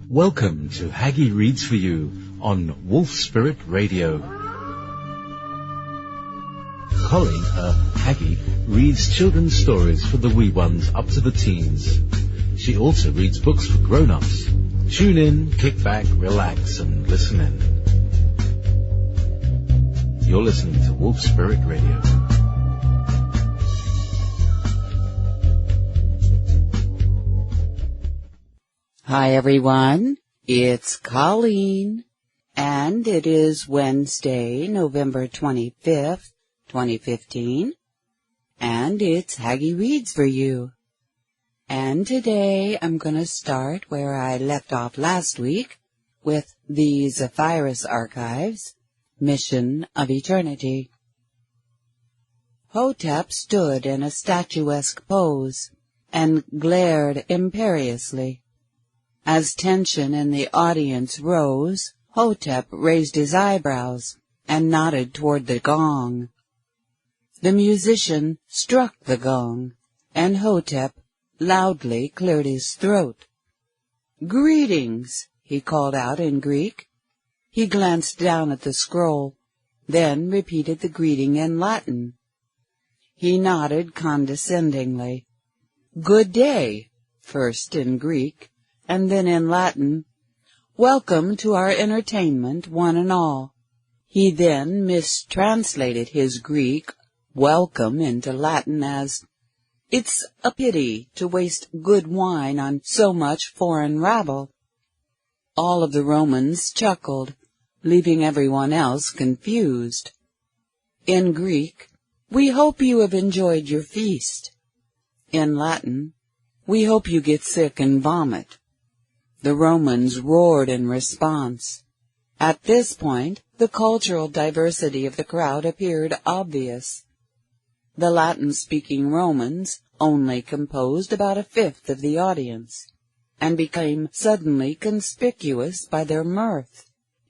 Welcome to Haggy Reads for You on Wolf Spirit Radio. Colleen, Haggy, reads children's stories for the wee ones up to the teens. She also reads books for grown-ups. Tune in, kick back, relax, and listen in. You're listening to Wolf Spirit Radio. Hi everyone, it's Colleen, and it is Wednesday, November 25th, 2015, and it's Haggy Reads for You. And today I'm going to start where I left off last week with the Zephyrus Archives, Mission of Eternity. Hotep stood in a statuesque pose and glared imperiously. As tension in the audience rose, Hotep raised his eyebrows and nodded toward the gong. The musician struck the gong, and Hotep loudly cleared his throat. "Greetings," he called out in Greek. He glanced down at the scroll, then repeated the greeting in Latin. He nodded condescendingly. "Good day," first in Greek, and then in Latin. "Welcome to our entertainment, one and all." He then mistranslated his Greek welcome into Latin as, "It's a pity to waste good wine on so much foreign rabble." All of the Romans chuckled, leaving everyone else confused. In Greek, "We hope you have enjoyed your feast." In Latin, "We hope you get sick and vomit." The Romans roared in response. At this point, the cultural diversity of the crowd appeared obvious. The Latin-speaking Romans only composed about a fifth of the audience, and became suddenly conspicuous by their mirth.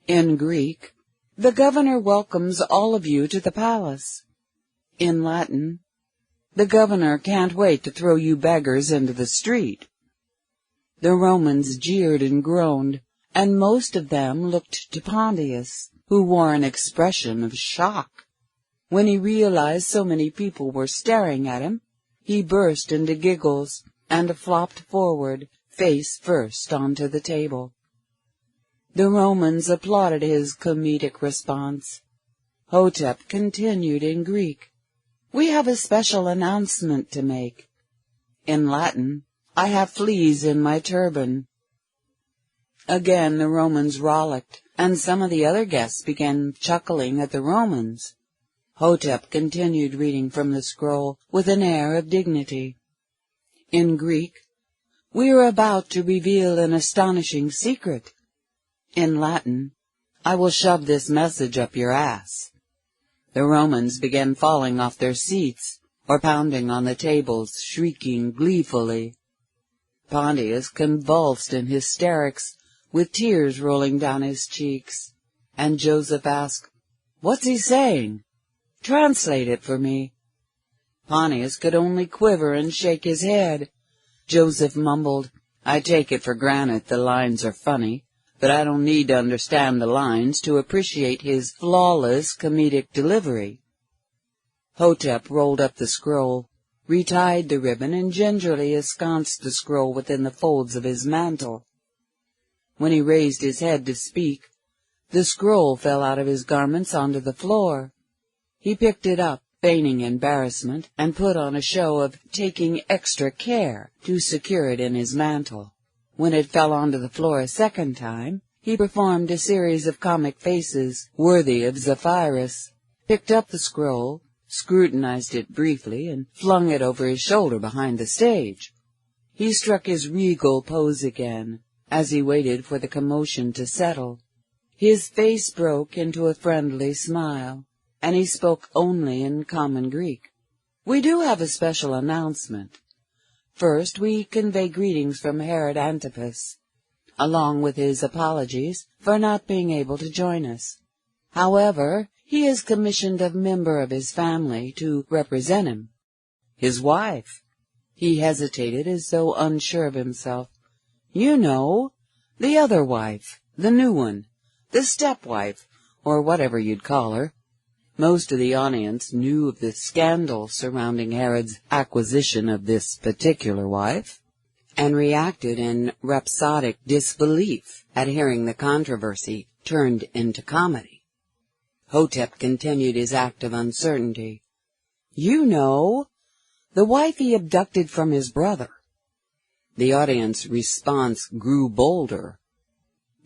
In Greek, "The governor welcomes all of you to the palace." In Latin, "The governor can't wait to throw you beggars into the street." The Romans jeered and groaned, and most of them looked to Pontius, who wore an expression of shock. When he realized so many people were staring at him, he burst into giggles and flopped forward, face first onto the table. The Romans applauded his comedic response. Hotep continued in Greek, "We have a special announcement to make." In Latin, "I have fleas in my turban." Again the Romans rollicked, and some of the other guests began chuckling at the Romans. Hotep continued reading from the scroll with an air of dignity. In Greek, "We are about to reveal an astonishing secret." In Latin, "I will shove this message up your ass." The Romans began falling off their seats or pounding on the tables, shrieking gleefully. Pontius convulsed in hysterics, with tears rolling down his cheeks, and Joseph asked, "What's he saying? Translate it for me." Pontius could only quiver and shake his head. Joseph mumbled, "I take it for granted the lines are funny, but I don't need to understand the lines to appreciate his flawless comedic delivery." Hotep rolled up the scroll, retied the ribbon, and gingerly ensconced the scroll within the folds of his mantle. When he raised his head to speak, the scroll fell out of his garments onto the floor. He picked it up, feigning embarrassment, and put on a show of taking extra care to secure it in his mantle. When it fell onto the floor a second time, he performed a series of comic faces worthy of Zephyrus, picked up the scroll, scrutinized it briefly, and flung it over his shoulder behind the stage. He struck his regal pose again, as he waited for the commotion to settle. His face broke into a friendly smile, and he spoke only in common Greek. "We do have a special announcement. First, we convey greetings from Herod Antipas, along with his apologies for not being able to join us. However, he has commissioned a member of his family to represent him." "His wife?" He hesitated as though unsure of himself. You know, the other wife, the new one, the stepwife, or whatever you'd call her. Most of the audience knew of the scandal surrounding Herod's acquisition of this particular wife, and reacted in rhapsodic disbelief at hearing the controversy turned into comedy. Hotep continued his act of uncertainty. You know, the wife he abducted from his brother. The audience response grew bolder.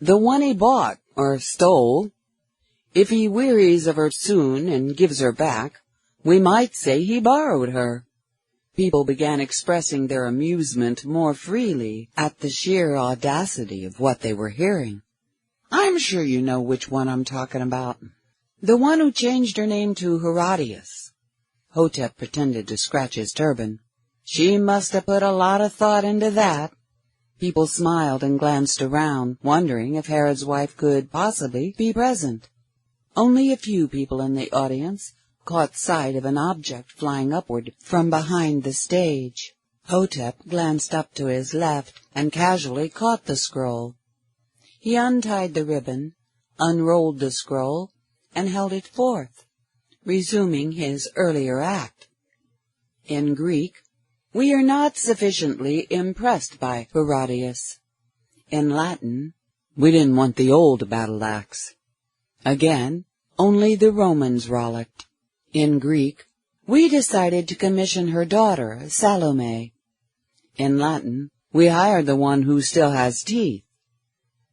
The one he bought, or stole. If he wearies of her soon and gives her back, we might say he borrowed her. People began expressing their amusement more freely at the sheer audacity of what they were hearing. I'm sure you know which one I'm talking about. The one who changed her name to Herodias. Hotep pretended to scratch his turban. She must have put a lot of thought into that. People smiled and glanced around, wondering if Herod's wife could possibly be present. Only a few people in the audience caught sight of an object flying upward from behind the stage. Hotep glanced up to his left and casually caught the scroll. He untied the ribbon, unrolled the scroll, and held it forth, resuming his earlier act. In Greek, we are not sufficiently impressed by Herodias. In Latin, we didn't want the old battle-axe. Again, only the Romans rollicked. In Greek, we decided to commission her daughter, Salome. In Latin, we hired the one who still has teeth.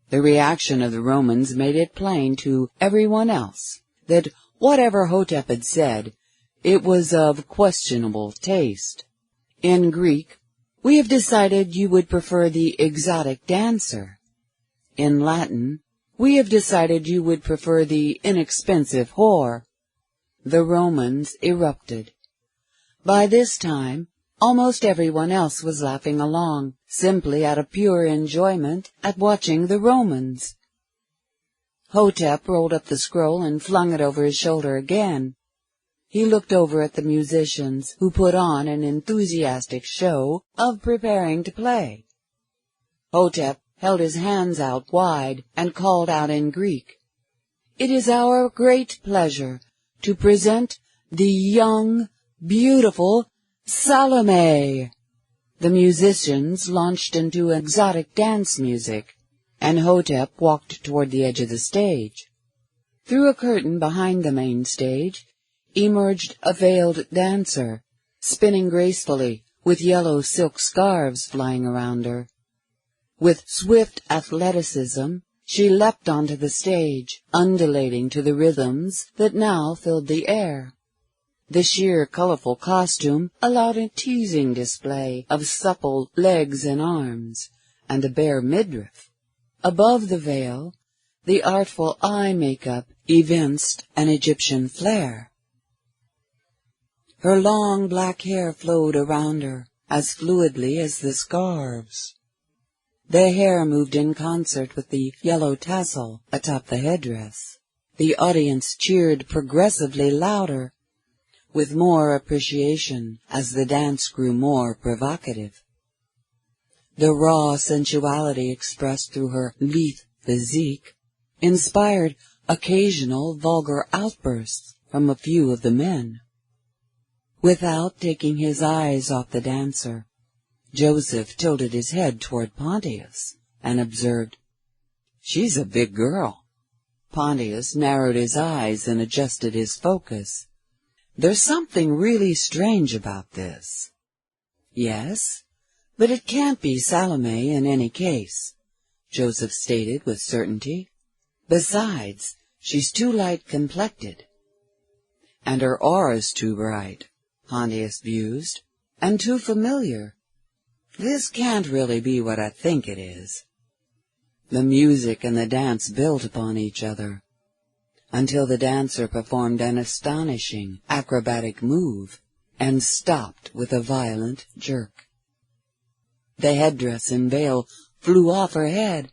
The reaction of the Romans made it plain to everyone else that whatever Hotep had said, it was of questionable taste. In Greek, we have decided you would prefer the exotic dancer. In Latin, we have decided you would prefer the inexpensive whore. The Romans erupted. By this time, almost everyone else was laughing along, simply out of pure enjoyment at watching the Romans. Hotep rolled up the scroll and flung it over his shoulder again. He looked over at the musicians, who put on an enthusiastic show of preparing to play. Hotep held his hands out wide and called out in Greek, "It is our great pleasure to present the young, beautiful Salome." The musicians launched into exotic dance music, and Hotep walked toward the edge of the stage. Through a curtain behind the main stage emerged a veiled dancer, spinning gracefully, with yellow silk scarves flying around her. With swift athleticism, she leapt onto the stage, undulating to the rhythms that now filled the air. The sheer, colorful costume allowed a teasing display of supple legs and arms, and a bare midriff. Above the veil, the artful eye makeup evinced an Egyptian flair. Her long black hair flowed around her as fluidly as the scarves. The hair moved in concert with the yellow tassel atop the headdress. The audience cheered progressively louder, with more appreciation as the dance grew more provocative. The raw sensuality expressed through her lithe physique inspired occasional vulgar outbursts from a few of the men. Without taking his eyes off the dancer, Joseph tilted his head toward Pontius and observed, "She's a big girl." Pontius narrowed his eyes and adjusted his focus. "There's something really strange about this." "Yes, but it can't be Salome in any case," Joseph stated with certainty. "Besides, she's too light-complected." "And her aura's too bright," Pontius mused, "and too familiar. This can't really be what I think it is." The music and the dance built upon each other, until the dancer performed an astonishing acrobatic move and stopped with a violent jerk. The headdress and veil flew off her head,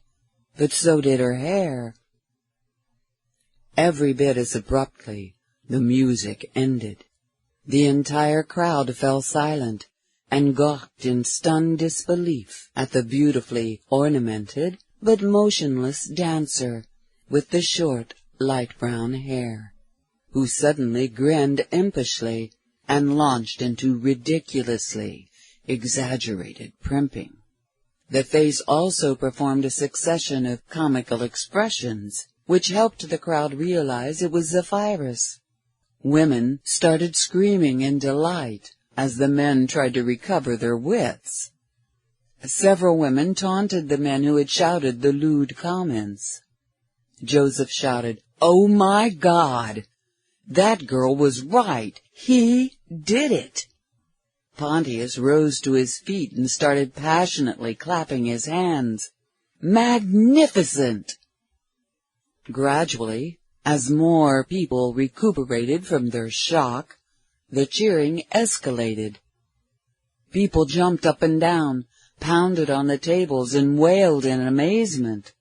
but so did her hair. Every bit as abruptly, the music ended. The entire crowd fell silent and gawked in stunned disbelief at the beautifully ornamented but motionless dancer with the short, light brown hair, who suddenly grinned impishly and launched into ridiculously exaggerated primping. The face also performed a succession of comical expressions, which helped the crowd realize it was Zephyrus. Women started screaming in delight as the men tried to recover their wits. Several women taunted the men who had shouted the lewd comments. Joseph shouted, "Oh my God! That girl was right! He did it!" Pontius rose to his feet and started passionately clapping his hands. "Magnificent!" Gradually, as more people recuperated from their shock, the cheering escalated. People jumped up and down, pounded on the tables, and wailed in amazement.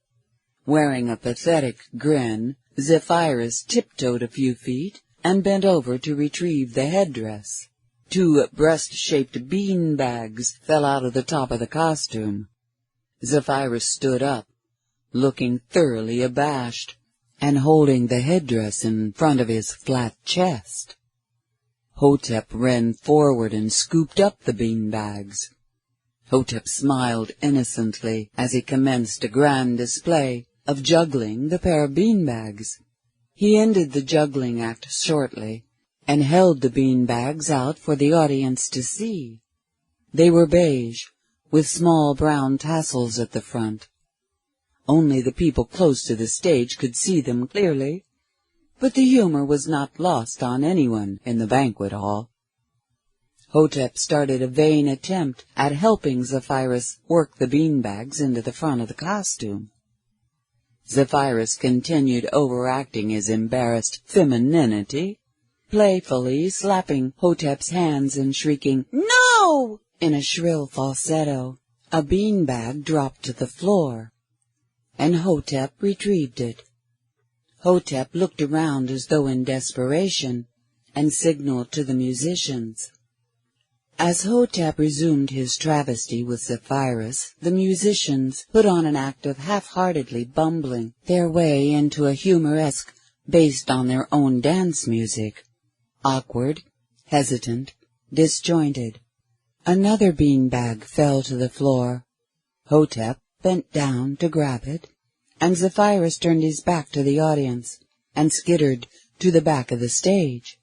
Wearing a pathetic grin, Zephyrus tiptoed a few feet and bent over to retrieve the headdress. 2 breast-shaped bean bags fell out of the top of the costume. Zephyrus stood up, looking thoroughly abashed, and holding the headdress in front of his flat chest. Hotep ran forward and scooped up the bean bags. Hotep smiled innocently as he commenced a grand display of juggling the pair of bean bags. He ended the juggling act shortly, and held the bean bags out for the audience to see. They were beige, with small brown tassels at the front. Only the people close to the stage could see them clearly, but the humor was not lost on anyone in the banquet hall. Hotep started a vain attempt at helping Zephyrus work the bean bags into the front of the costume. Zephyrus continued overacting his embarrassed femininity, playfully slapping Hotep's hands and shrieking, "No!" in a shrill falsetto. A bean bag dropped to the floor, and Hotep retrieved it. Hotep looked around as though in desperation, and signaled to the musicians. As Hotep resumed his travesty with Zephyrus, the musicians put on an act of half-heartedly bumbling their way into a humoresque based on their own dance music, awkward, hesitant, disjointed. Another bean bag fell to the floor. Hotep bent down to grab it, and Zephyrus turned his back to the audience and skittered to the back of the stage.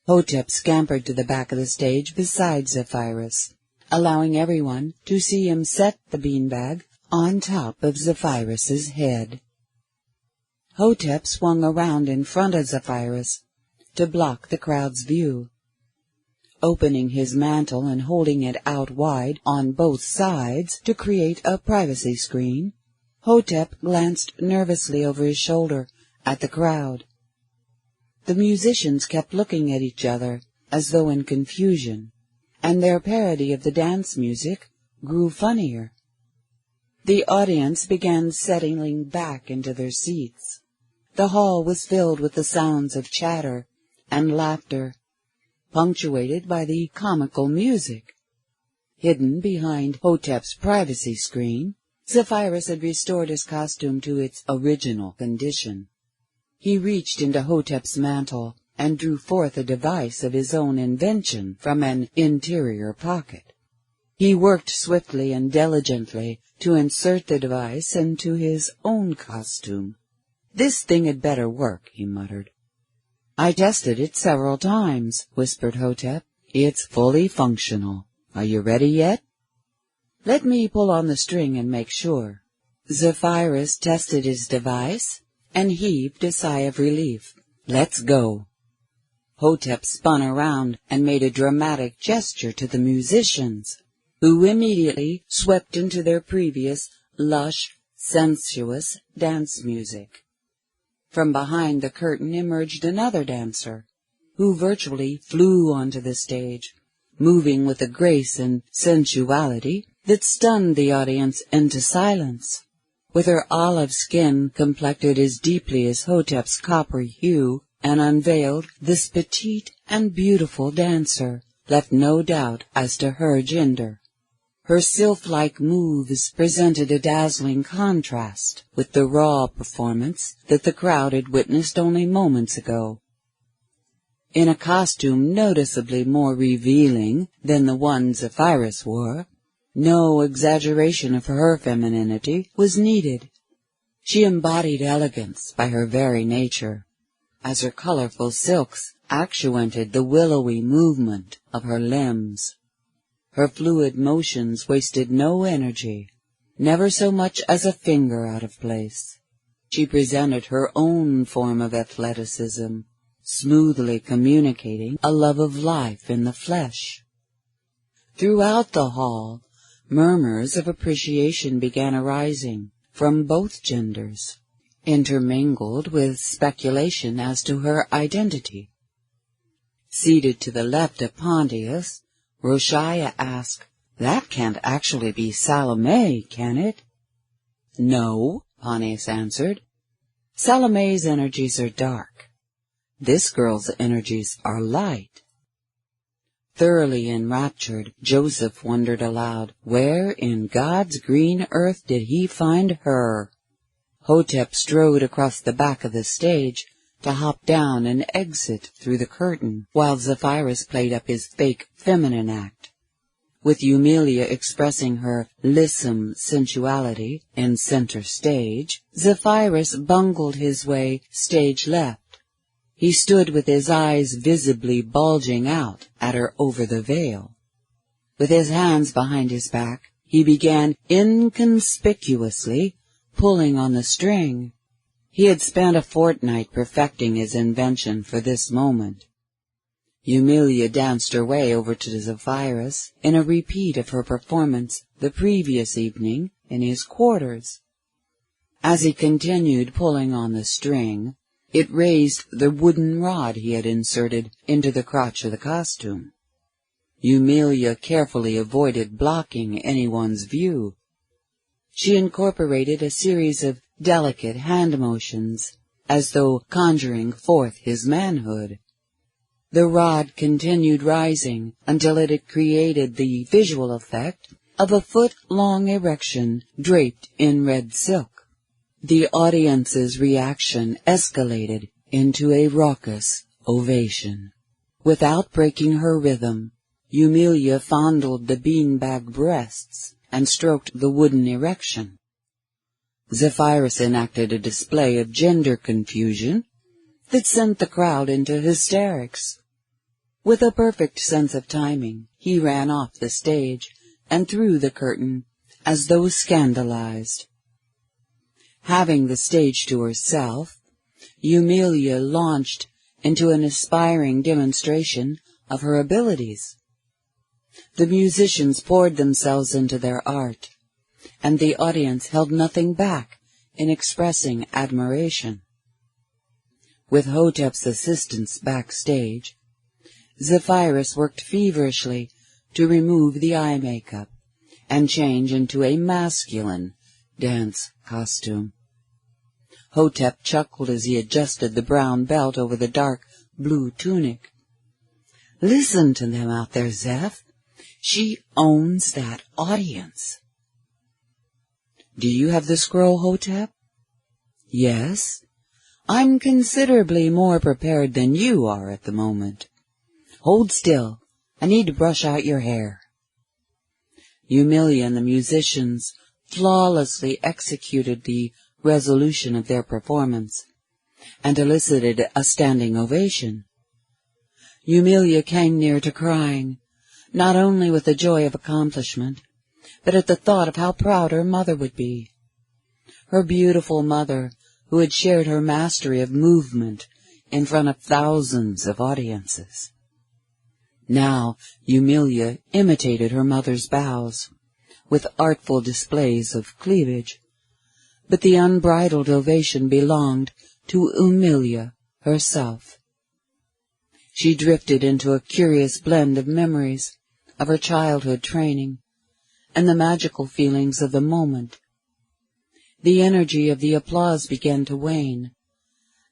Hotep scampered to the back of the stage beside Zephyrus, allowing everyone to see him set the beanbag on top of Zephyrus's head. Hotep swung around in front of Zephyrus to block the crowd's view. Opening his mantle and holding it out wide on both sides to create a privacy screen, Hotep glanced nervously over his shoulder at the crowd. The musicians kept looking at each other as though in confusion, and their parody of the dance music grew funnier. The audience began settling back into their seats. The hall was filled with the sounds of chatter and laughter, punctuated by the comical music. Hidden behind Hotep's privacy screen, Zephyrus had restored his costume to its original condition. He reached into Hotep's mantle and drew forth a device of his own invention from an interior pocket. He worked swiftly and diligently to insert the device into his own costume. "This thing had better work," he muttered. "I tested it several times," whispered Hotep. "It's fully functional. Are you ready yet?" "Let me pull on the string and make sure." Zephyrus tested his device and heaved a sigh of relief. "Let's go." Hotep spun around and made a dramatic gesture to the musicians, who immediately swept into their previous lush, sensuous dance music. From behind the curtain emerged another dancer, who virtually flew onto the stage, moving with a grace and sensuality that stunned the audience into silence. With her olive skin complected as deeply as Hotep's coppery hue, and unveiled, this petite and beautiful dancer left no doubt as to her gender. Her sylph-like moves presented a dazzling contrast with the raw performance that the crowd had witnessed only moments ago. In a costume noticeably more revealing than the one Zephyrus wore, no exaggeration of her femininity was needed. She embodied elegance by her very nature, as her colorful silks accentuated the willowy movement of her limbs. Her fluid motions wasted no energy, never so much as a finger out of place. She presented her own form of athleticism, smoothly communicating a love of life in the flesh. Throughout the hall, murmurs of appreciation began arising from both genders, intermingled with speculation as to her identity. Seated to the left of Pontius, Roshaya asked, "That can't actually be Salome, can it?" "No," Pontius answered. "Salome's energies are dark. This girl's energies are light." Thoroughly enraptured, Joseph wondered aloud, where in God's green earth did he find her? Hotep strode across the back of the stage to hop down and exit through the curtain, while Zephyrus played up his fake feminine act. With Eumelia expressing her lissom sensuality in center stage, Zephyrus bungled his way stage left. He stood with his eyes visibly bulging out at her over the veil. With his hands behind his back, he began inconspicuously pulling on the string. He had spent a fortnight perfecting his invention for this moment. Eumelia danced her way over to Zephyrus in a repeat of her performance the previous evening in his quarters. As he continued pulling on the string, it raised the wooden rod he had inserted into the crotch of the costume. Eumelia carefully avoided blocking anyone's view. She incorporated a series of delicate hand motions, as though conjuring forth his manhood. The rod continued rising until it had created the visual effect of a foot-long erection draped in red silk. The audience's reaction escalated into a raucous ovation. Without breaking her rhythm, Eumelia fondled the beanbag breasts and stroked the wooden erection. Zephyrus enacted a display of gender confusion that sent the crowd into hysterics. With a perfect sense of timing, he ran off the stage and through the curtain as though scandalized. Having the stage to herself, Eumelia launched into an aspiring demonstration of her abilities. The musicians poured themselves into their art, and the audience held nothing back in expressing admiration. With Hotep's assistance backstage, Zephyrus worked feverishly to remove the eye makeup and change into a masculine dance costume. Hotep chuckled as he adjusted the brown belt over the dark blue tunic. "Listen to them out there, Zeph. She owns that audience." "Do you have the scroll, Hotep?" "Yes. I'm considerably more prepared than you are at the moment. Hold still. I need to brush out your hair." Eumelia and the musicians flawlessly executed the resolution of their performance and elicited a standing ovation. Eumelia came near to crying, not only with the joy of accomplishment, but at the thought of how proud her mother would be. Her beautiful mother, who had shared her mastery of movement in front of thousands of audiences. Now Eumelia imitated her mother's bows, with artful displays of cleavage, but the unbridled ovation belonged to Eumelia herself. She drifted into a curious blend of memories of her childhood training and the magical feelings of the moment. The energy of the applause began to wane.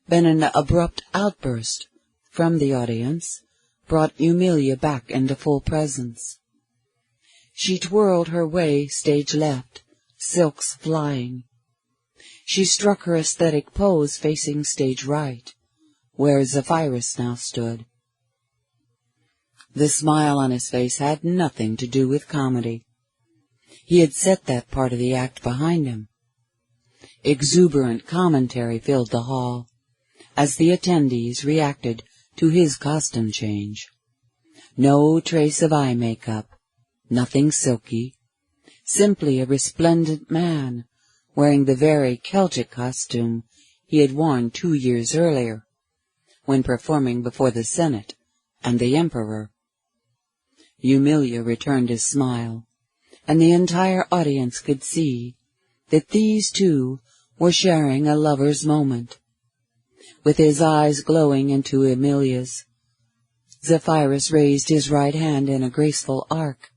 Then an abrupt outburst from the audience brought Eumelia back into full presence. She twirled her way stage left, silks flying. She struck her aesthetic pose facing stage right, where Zephyrus now stood. The smile on his face had nothing to do with comedy. He had set that part of the act behind him. Exuberant commentary filled the hall as the attendees reacted to his costume change. No trace of eye makeup, nothing silky, simply a resplendent man wearing the very Celtic costume he had worn 2 years earlier, when performing before the Senate and the Emperor. Eumelia returned his smile, and the entire audience could see that these two were sharing a lover's moment. With his eyes glowing into Emilia's, Zephyrus raised his right hand in a graceful arc,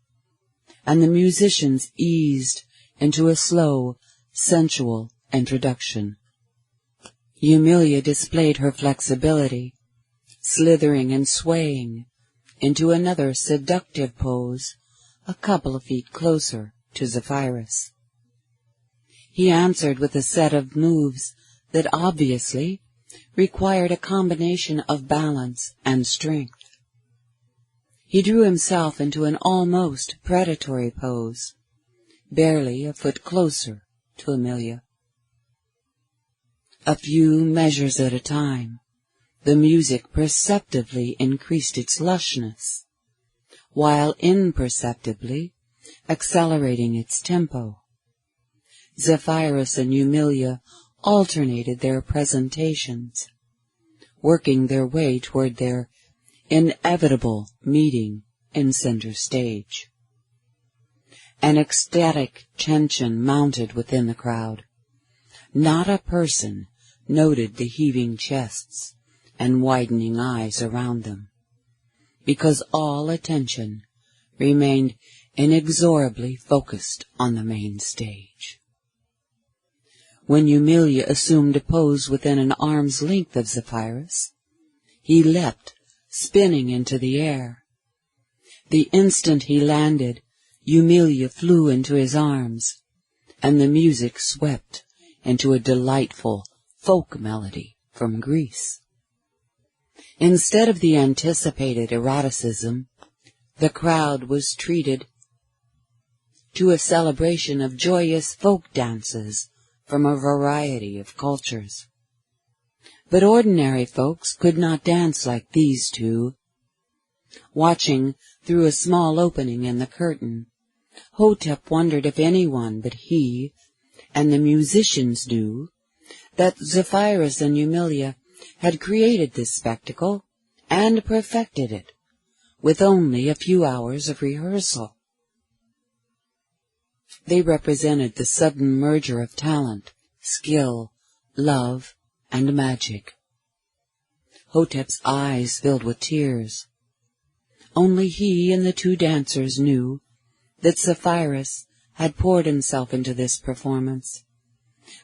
and the musicians eased into a slow, sensual introduction. Eumelia displayed her flexibility, slithering and swaying into another seductive pose a couple of feet closer to Zephyrus. He answered with a set of moves that obviously required a combination of balance and strength. He drew himself into an almost predatory pose, barely a foot closer to Emilia. A few measures at a time, the music perceptibly increased its lushness, while imperceptibly accelerating its tempo. Zephyrus and Eumelia alternated their presentations, working their way toward their inevitable meeting in center stage. An ecstatic tension mounted within the crowd. Not a person noted the heaving chests and widening eyes around them, because all attention remained inexorably focused on the main stage. When Eumelia assumed a pose within an arm's length of Zephyrus, he leapt, spinning into the air. The instant he landed, Eumelia flew into his arms, and the music swept into a delightful folk melody from Greece. Instead of the anticipated eroticism, the crowd was treated to a celebration of joyous folk dances from a variety of cultures. But ordinary folks could not dance like these two. Watching through a small opening in the curtain, Hotep wondered if anyone but he and the musicians knew that Zephyrus and Eumelia had created this spectacle and perfected it with only a few hours of rehearsal. They represented the sudden merger of talent, skill, love, and magic. Hotep's eyes filled with tears. Only he and the two dancers knew that Zephyrus had poured himself into this performance,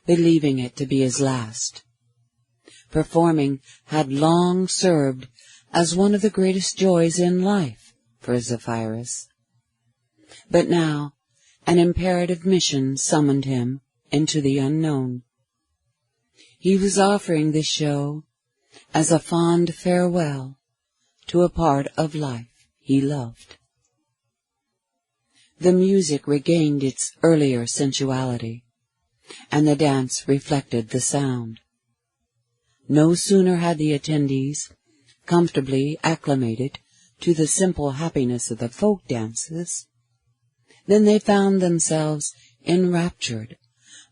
believing it to be his last. Performing had long served as one of the greatest joys in life for Zephyrus. But now an imperative mission summoned him into the unknown. He was offering this show as a fond farewell to a part of life he loved. The music regained its earlier sensuality, and the dance reflected the sound. No sooner had the attendees comfortably acclimated to the simple happiness of the folk dances than they found themselves enraptured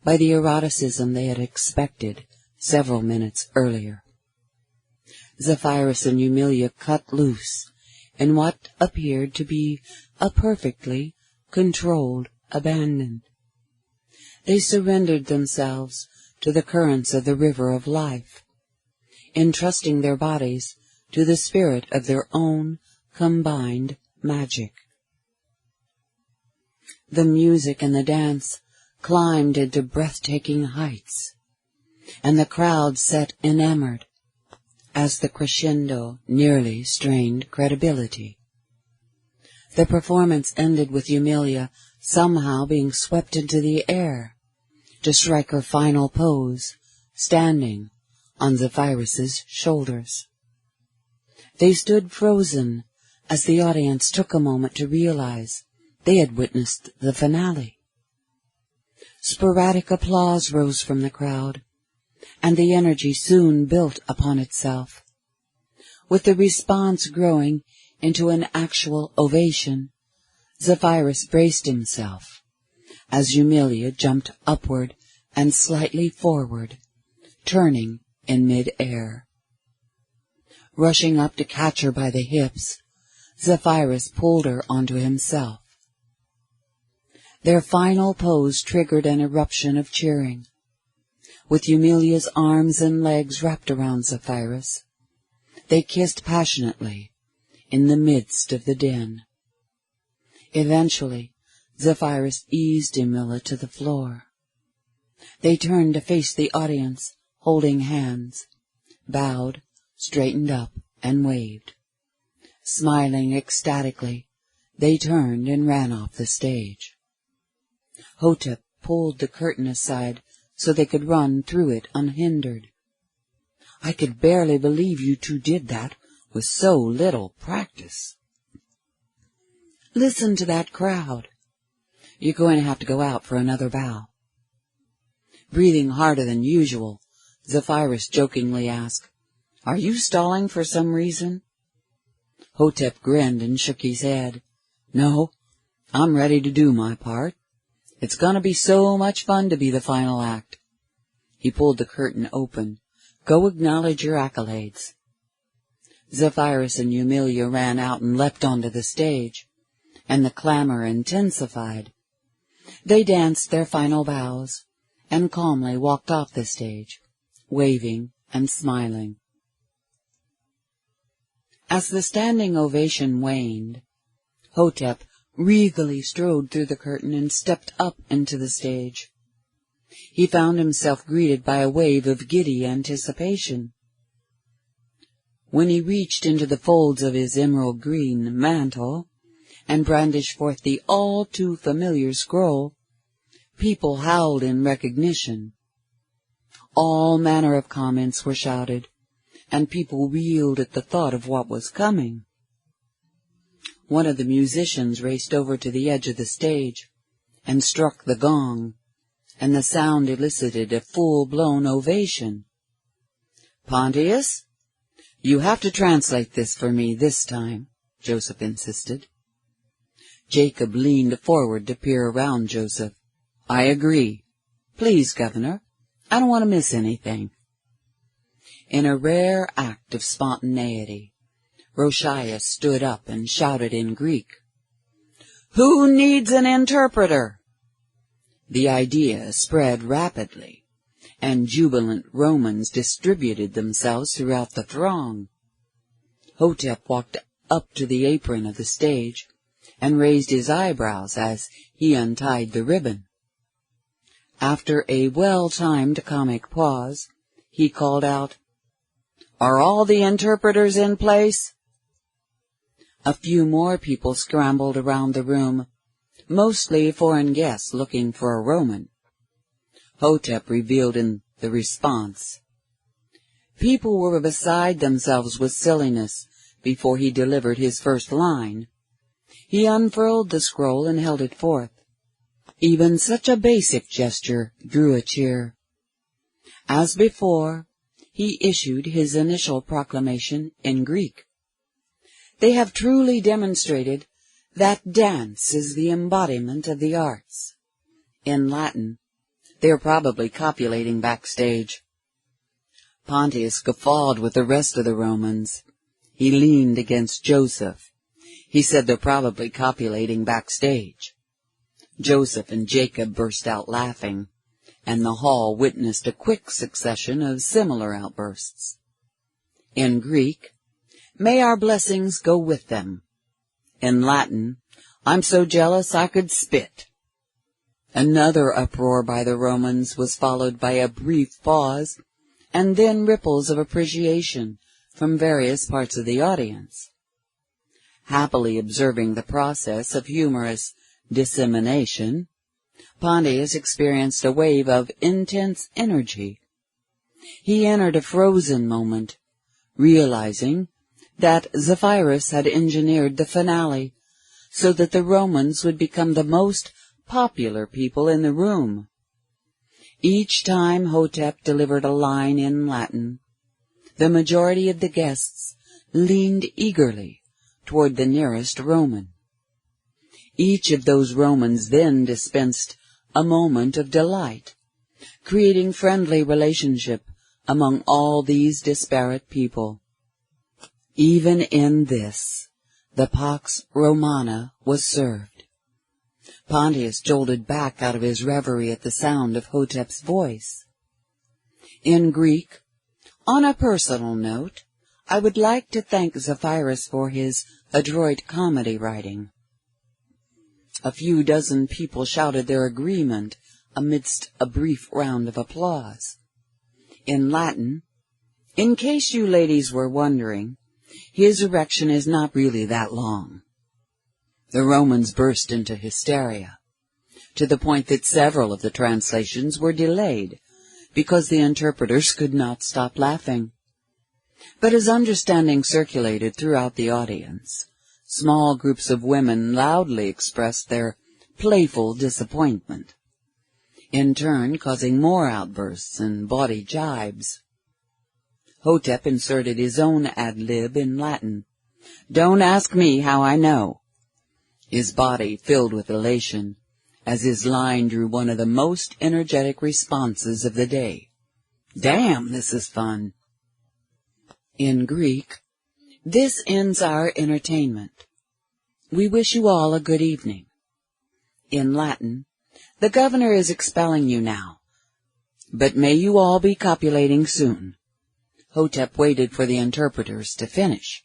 by the eroticism they had expected several minutes earlier. Zephyrus and Eumelia cut loose in what appeared to be a perfectly controlled abandon. They surrendered themselves to the currents of the river of life, entrusting their bodies to the spirit of their own combined magic. The music and the dance climbed into breathtaking heights, and the crowd sat enamored as the crescendo nearly strained credibility. The performance ended with Eumelia somehow being swept into the air to strike her final pose, standing on Zephyrus's shoulders. They stood frozen as the audience took a moment to realize they had witnessed the finale. Sporadic applause rose from the crowd, and the energy soon built upon itself, with the response growing into an actual ovation. Zephyrus braced himself as Eumelia jumped upward and slightly forward, turning in mid-air. Rushing up to catch her by the hips, Zephyrus pulled her onto himself. Their final pose triggered an eruption of cheering. With Eumelia's arms and legs wrapped around Zephyrus, they kissed passionately in the midst of the din. Eventually, Zephyrus eased Eumelia to the floor. They turned to face the audience, holding hands, bowed, straightened up, and waved. Smiling ecstatically, they turned and ran off the stage. Hotep pulled the curtain aside so they could run through it unhindered. "I could barely believe you two did that with so little practice." "Listen to that crowd." "You're going to have to go out for another bow." Breathing harder than usual, Zephyrus jokingly asked, "Are you stalling for some reason?" Hotep grinned and shook his head. "No, I'm ready to do my part. It's going to be so much fun to be the final act." He pulled the curtain open. "Go acknowledge your accolades." Zephyrus and Eumelia ran out and leapt onto the stage, and the clamor intensified. They danced their final bows and calmly walked off the stage, waving and smiling. As the standing ovation waned, Hotep regally strode through the curtain and stepped up into the stage. He found himself greeted by a wave of giddy anticipation. When he reached into the folds of his emerald green mantle and brandished forth the all too familiar scroll, people howled in recognition. All manner of comments were shouted, and people reeled at the thought of what was coming. One of the musicians raced over to the edge of the stage and struck the gong, and the sound elicited a full-blown ovation. "Pontius, you have to translate this for me this time," Joseph insisted. Jacob leaned forward to peer around Joseph. "I agree. Please, Governor, I don't want to miss anything." In a rare act of spontaneity, Roshiah stood up and shouted in Greek, "Who needs an interpreter?" The idea spread rapidly, and jubilant Romans distributed themselves throughout the throng. Hotep walked up to the apron of the stage and raised his eyebrows as he untied the ribbon. After a well-timed comic pause, he called out, "Are all the interpreters in place?" A few more people scrambled around the room, mostly foreign guests looking for a Roman. Hotep revealed in the response. People were beside themselves with silliness before he delivered his first line. He unfurled the scroll and held it forth. Even such a basic gesture drew a cheer. As before, he issued his initial proclamation in Greek. "They have truly demonstrated that dance is the embodiment of the arts." In Latin, they are probably copulating backstage. Pontius guffawed with the rest of the Romans. He leaned against Joseph. He said they're probably copulating backstage. Joseph and Jacob burst out laughing, and the hall witnessed a quick succession of similar outbursts. In Greek, "May our blessings go with them." In Latin, "I'm so jealous I could spit." Another uproar by the Romans was followed by a brief pause, and then ripples of appreciation from various parts of the audience. Happily observing the process of humorous dissemination, Pontius experienced a wave of intense energy. He entered a frozen moment, realizing that Zephyrus had engineered the finale so that the Romans would become the most popular people in the room. Each time Hotep delivered a line in Latin, the majority of the guests leaned eagerly toward the nearest Roman. Each of those Romans then dispensed a moment of delight, creating friendly relationship among all these disparate people. Even in this, the Pax Romana was served. Pontius jolted back out of his reverie at the sound of Hotep's voice. In Greek, on a personal note, I would like to thank Zephyrus for his adroit comedy writing. A few dozen people shouted their agreement amidst a brief round of applause. In Latin, in case you ladies were wondering, his erection is not really that long. The Romans burst into hysteria, to the point that several of the translations were delayed because the interpreters could not stop laughing. But as understanding circulated throughout the audience, small groups of women loudly expressed their playful disappointment, in turn causing more outbursts and bawdy jibes. Hotep inserted his own ad-lib in Latin. "Don't ask me how I know," his body filled with elation, as his line drew one of the most energetic responses of the day. "Damn, this is fun." In Greek, this ends our entertainment. We wish you all a good evening. In Latin, the governor is expelling you now, but may you all be copulating soon. Hotep waited for the interpreters to finish.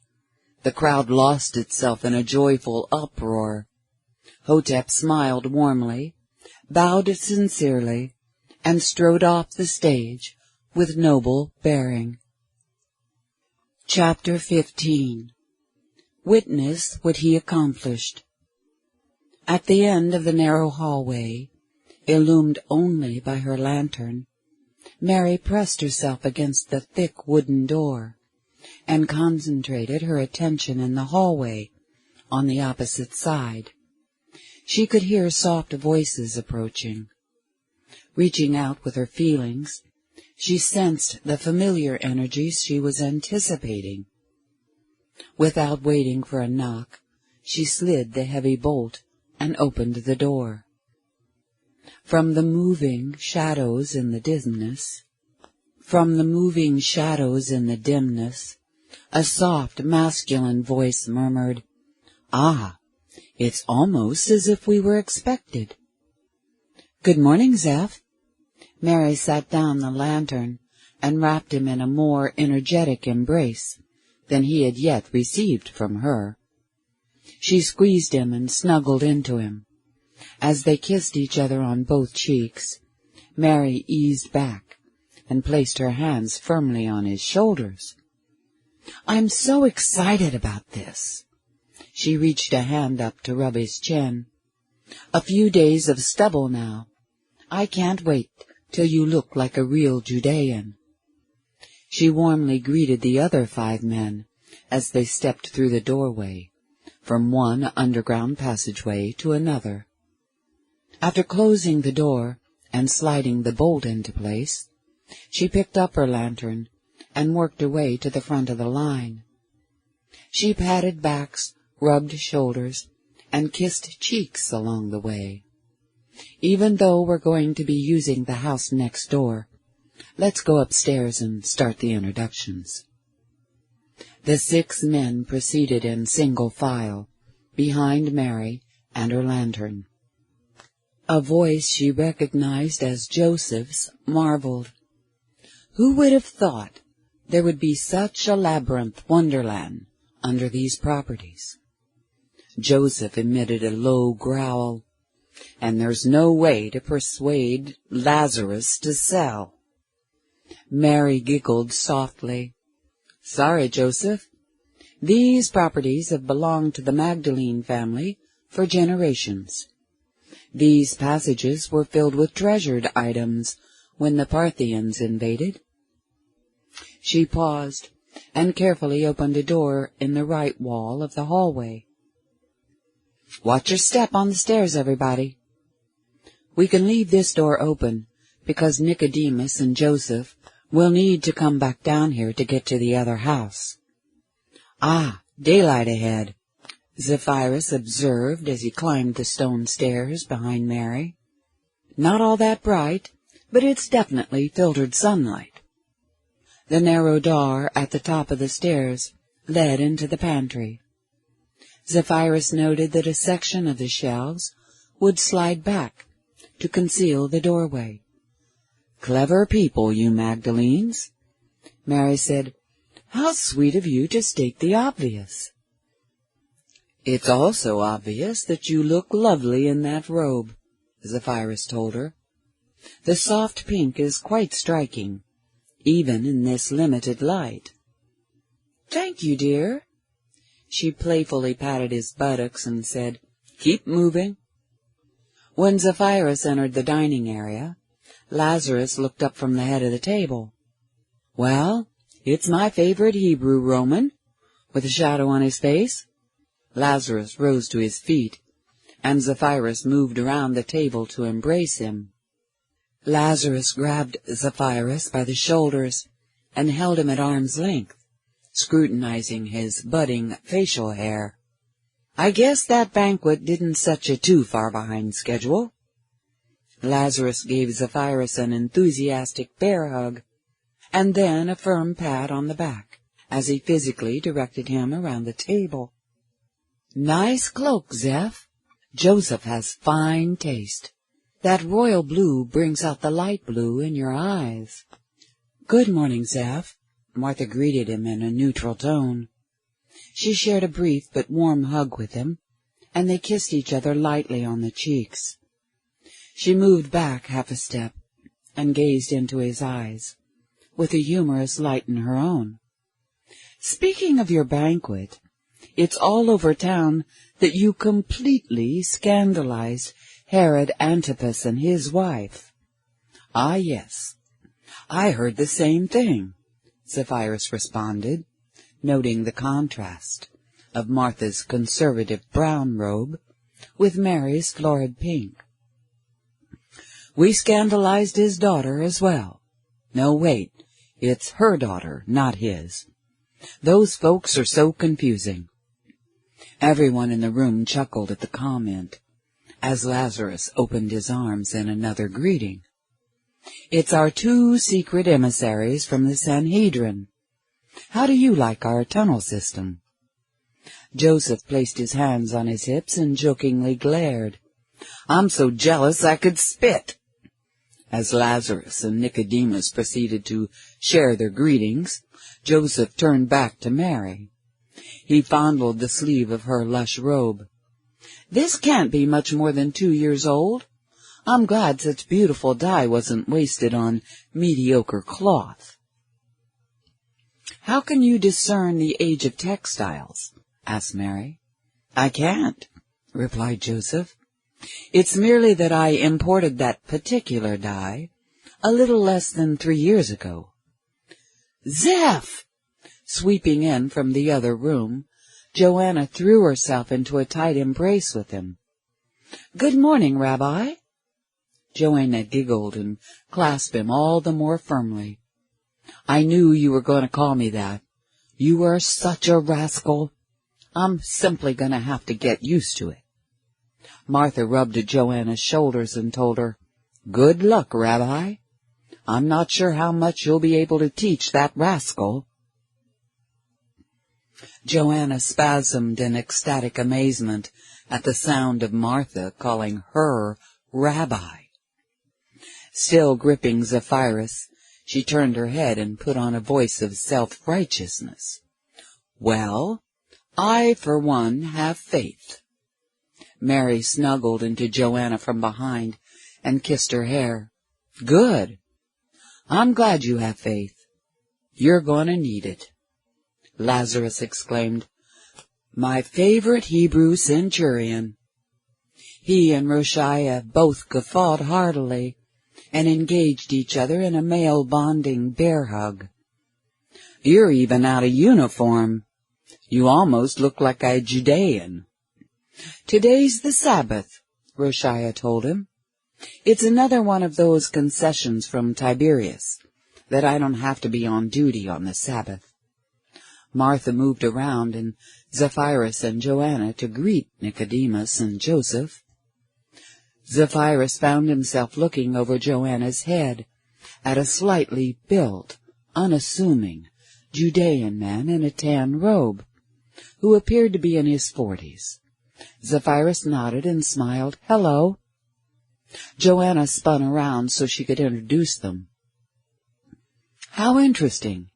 The crowd lost itself in a joyful uproar. Hotep smiled warmly, bowed sincerely, and strode off the stage with noble bearing. Chapter 15. Witness what he accomplished. At the end of the narrow hallway, illumined only by her lantern, Mary pressed herself against the thick wooden door and concentrated her attention in the hallway on the opposite side. She could hear soft voices approaching. Reaching out with her feelings, she sensed the familiar energies she was anticipating. Without waiting for a knock, she slid the heavy bolt and opened the door. From the moving shadows in the dimness, a soft masculine voice murmured, "Ah, it's almost as if we were expected." "Good morning, Zeph." Mary sat down the lantern and wrapped him in a more energetic embrace than he had yet received from her. She squeezed him and snuggled into him. As they kissed each other on both cheeks, Mary eased back and placed her hands firmly on his shoulders. "I'm so excited about this." She reached a hand up to rub his chin. "A few days of stubble now. I can't wait till you look like a real Judean." She warmly greeted the other 5 men as they stepped through the doorway, from one underground passageway to another. After closing the door and sliding the bolt into place, she picked up her lantern and worked her way to the front of the line. She patted backs, rubbed shoulders, and kissed cheeks along the way. "Even though we're going to be using the house next door, let's go upstairs and start the introductions." The 6 men proceeded in single file, behind Mary and her lantern. A voice she recognized as Joseph's marveled. Who would have thought there would be such a labyrinth wonderland under these properties? Joseph emitted a low growl. "And there's no way to persuade Lazarus to sell." Mary giggled softly. Sorry, Joseph. These properties have belonged to the Magdalene family for generations. These passages were filled with treasured items when the Parthians invaded. She paused and carefully opened a door in the right wall of the hallway. Watch your step on the stairs, everybody. We can leave this door open because Nicodemus and Joseph will need to come back down here to get to the other house. Ah, daylight ahead, Zephyrus observed as he climbed the stone stairs behind Mary. Not all that bright, but it's definitely filtered sunlight. The narrow door at the top of the stairs led into the pantry. Zephyrus noted that a section of the shelves would slide back to conceal the doorway. Clever people, you Magdalenes. Mary said, How sweet of you to state the obvious. It's also obvious that you look lovely in that robe, Zephyrus told her. The soft pink is quite striking, even in this limited light. Thank you, dear. She playfully patted his buttocks and said, Keep moving. When Zephyrus entered the dining area, Lazarus looked up from the head of the table. Well, it's my favorite Hebrew Roman, with a shadow on his face. Lazarus rose to his feet, and Zephyrus moved around the table to embrace him. Lazarus grabbed Zephyrus by the shoulders and held him at arm's length, scrutinizing his budding facial hair. I guess that banquet didn't set you too far behind schedule. Lazarus gave Zephyrus an enthusiastic bear hug, and then a firm pat on the back as he physically directed him around the table. Nice cloak, Zeph. Joseph has fine taste. That royal blue brings out the light blue in your eyes. Good morning, Zeph. Martha greeted him in a neutral tone. She shared a brief but warm hug with him, and they kissed each other lightly on the cheeks. She moved back half a step and gazed into his eyes, with a humorous light in her own. Speaking of your banquet, it's all over town that you completely scandalized Herod Antipas and his wife. Ah, yes, I heard the same thing, Zephyrus responded, noting the contrast of Martha's conservative brown robe with Mary's florid pink. We scandalized his daughter as well. No, wait, it's her daughter, not his. Those folks are so confusing. Everyone in the room chuckled at the comment, as Lazarus opened his arms in another greeting. It's our two secret emissaries from the Sanhedrin. How do you like our tunnel system? Joseph placed his hands on his hips and jokingly glared. I'm so jealous I could spit. As Lazarus and Nicodemus proceeded to share their greetings, Joseph turned back to Mary. He fondled the sleeve of her lush robe. This can't be much more than 2 years old. I'm glad such beautiful dye wasn't wasted on mediocre cloth. How can you discern the age of textiles? Asked Mary. I can't, replied Joseph. It's merely that I imported that particular dye a little less than 3 years ago. Zeph! Sweeping in from the other room, Joanna threw herself into a tight embrace with him. Good morning, Rabbi. Joanna giggled and clasped him all the more firmly. I knew you were going to call me that. You are such a rascal. I'm simply going to have to get used to it. Martha rubbed at Joanna's shoulders and told her, Good luck, Rabbi. I'm not sure how much you'll be able to teach that rascal. Joanna spasmed in ecstatic amazement at the sound of Martha calling her Rabbi. Still gripping Zephyrus, she turned her head and put on a voice of self-righteousness. Well, I, for one, have faith. Mary snuggled into Joanna from behind and kissed her hair. Good. I'm glad you have faith. You're going to need it. Lazarus exclaimed. "My favorite Hebrew centurion." He and Roshiah both guffawed heartily and engaged each other in a male bonding bear hug. "You're even out of uniform. You almost look like a Judean." "Today's the Sabbath," Roshiah told him. "It's another one of those concessions from Tiberius, that I don't have to be on duty on the Sabbath." Martha moved around, and Zephyrus and Joanna to greet Nicodemus and Joseph. Zephyrus found himself looking over Joanna's head at a slightly built, unassuming Judean man in a tan robe, who appeared to be in his 40s. Zephyrus nodded and smiled. "Hello." Joanna spun around so she could introduce them. "How interesting.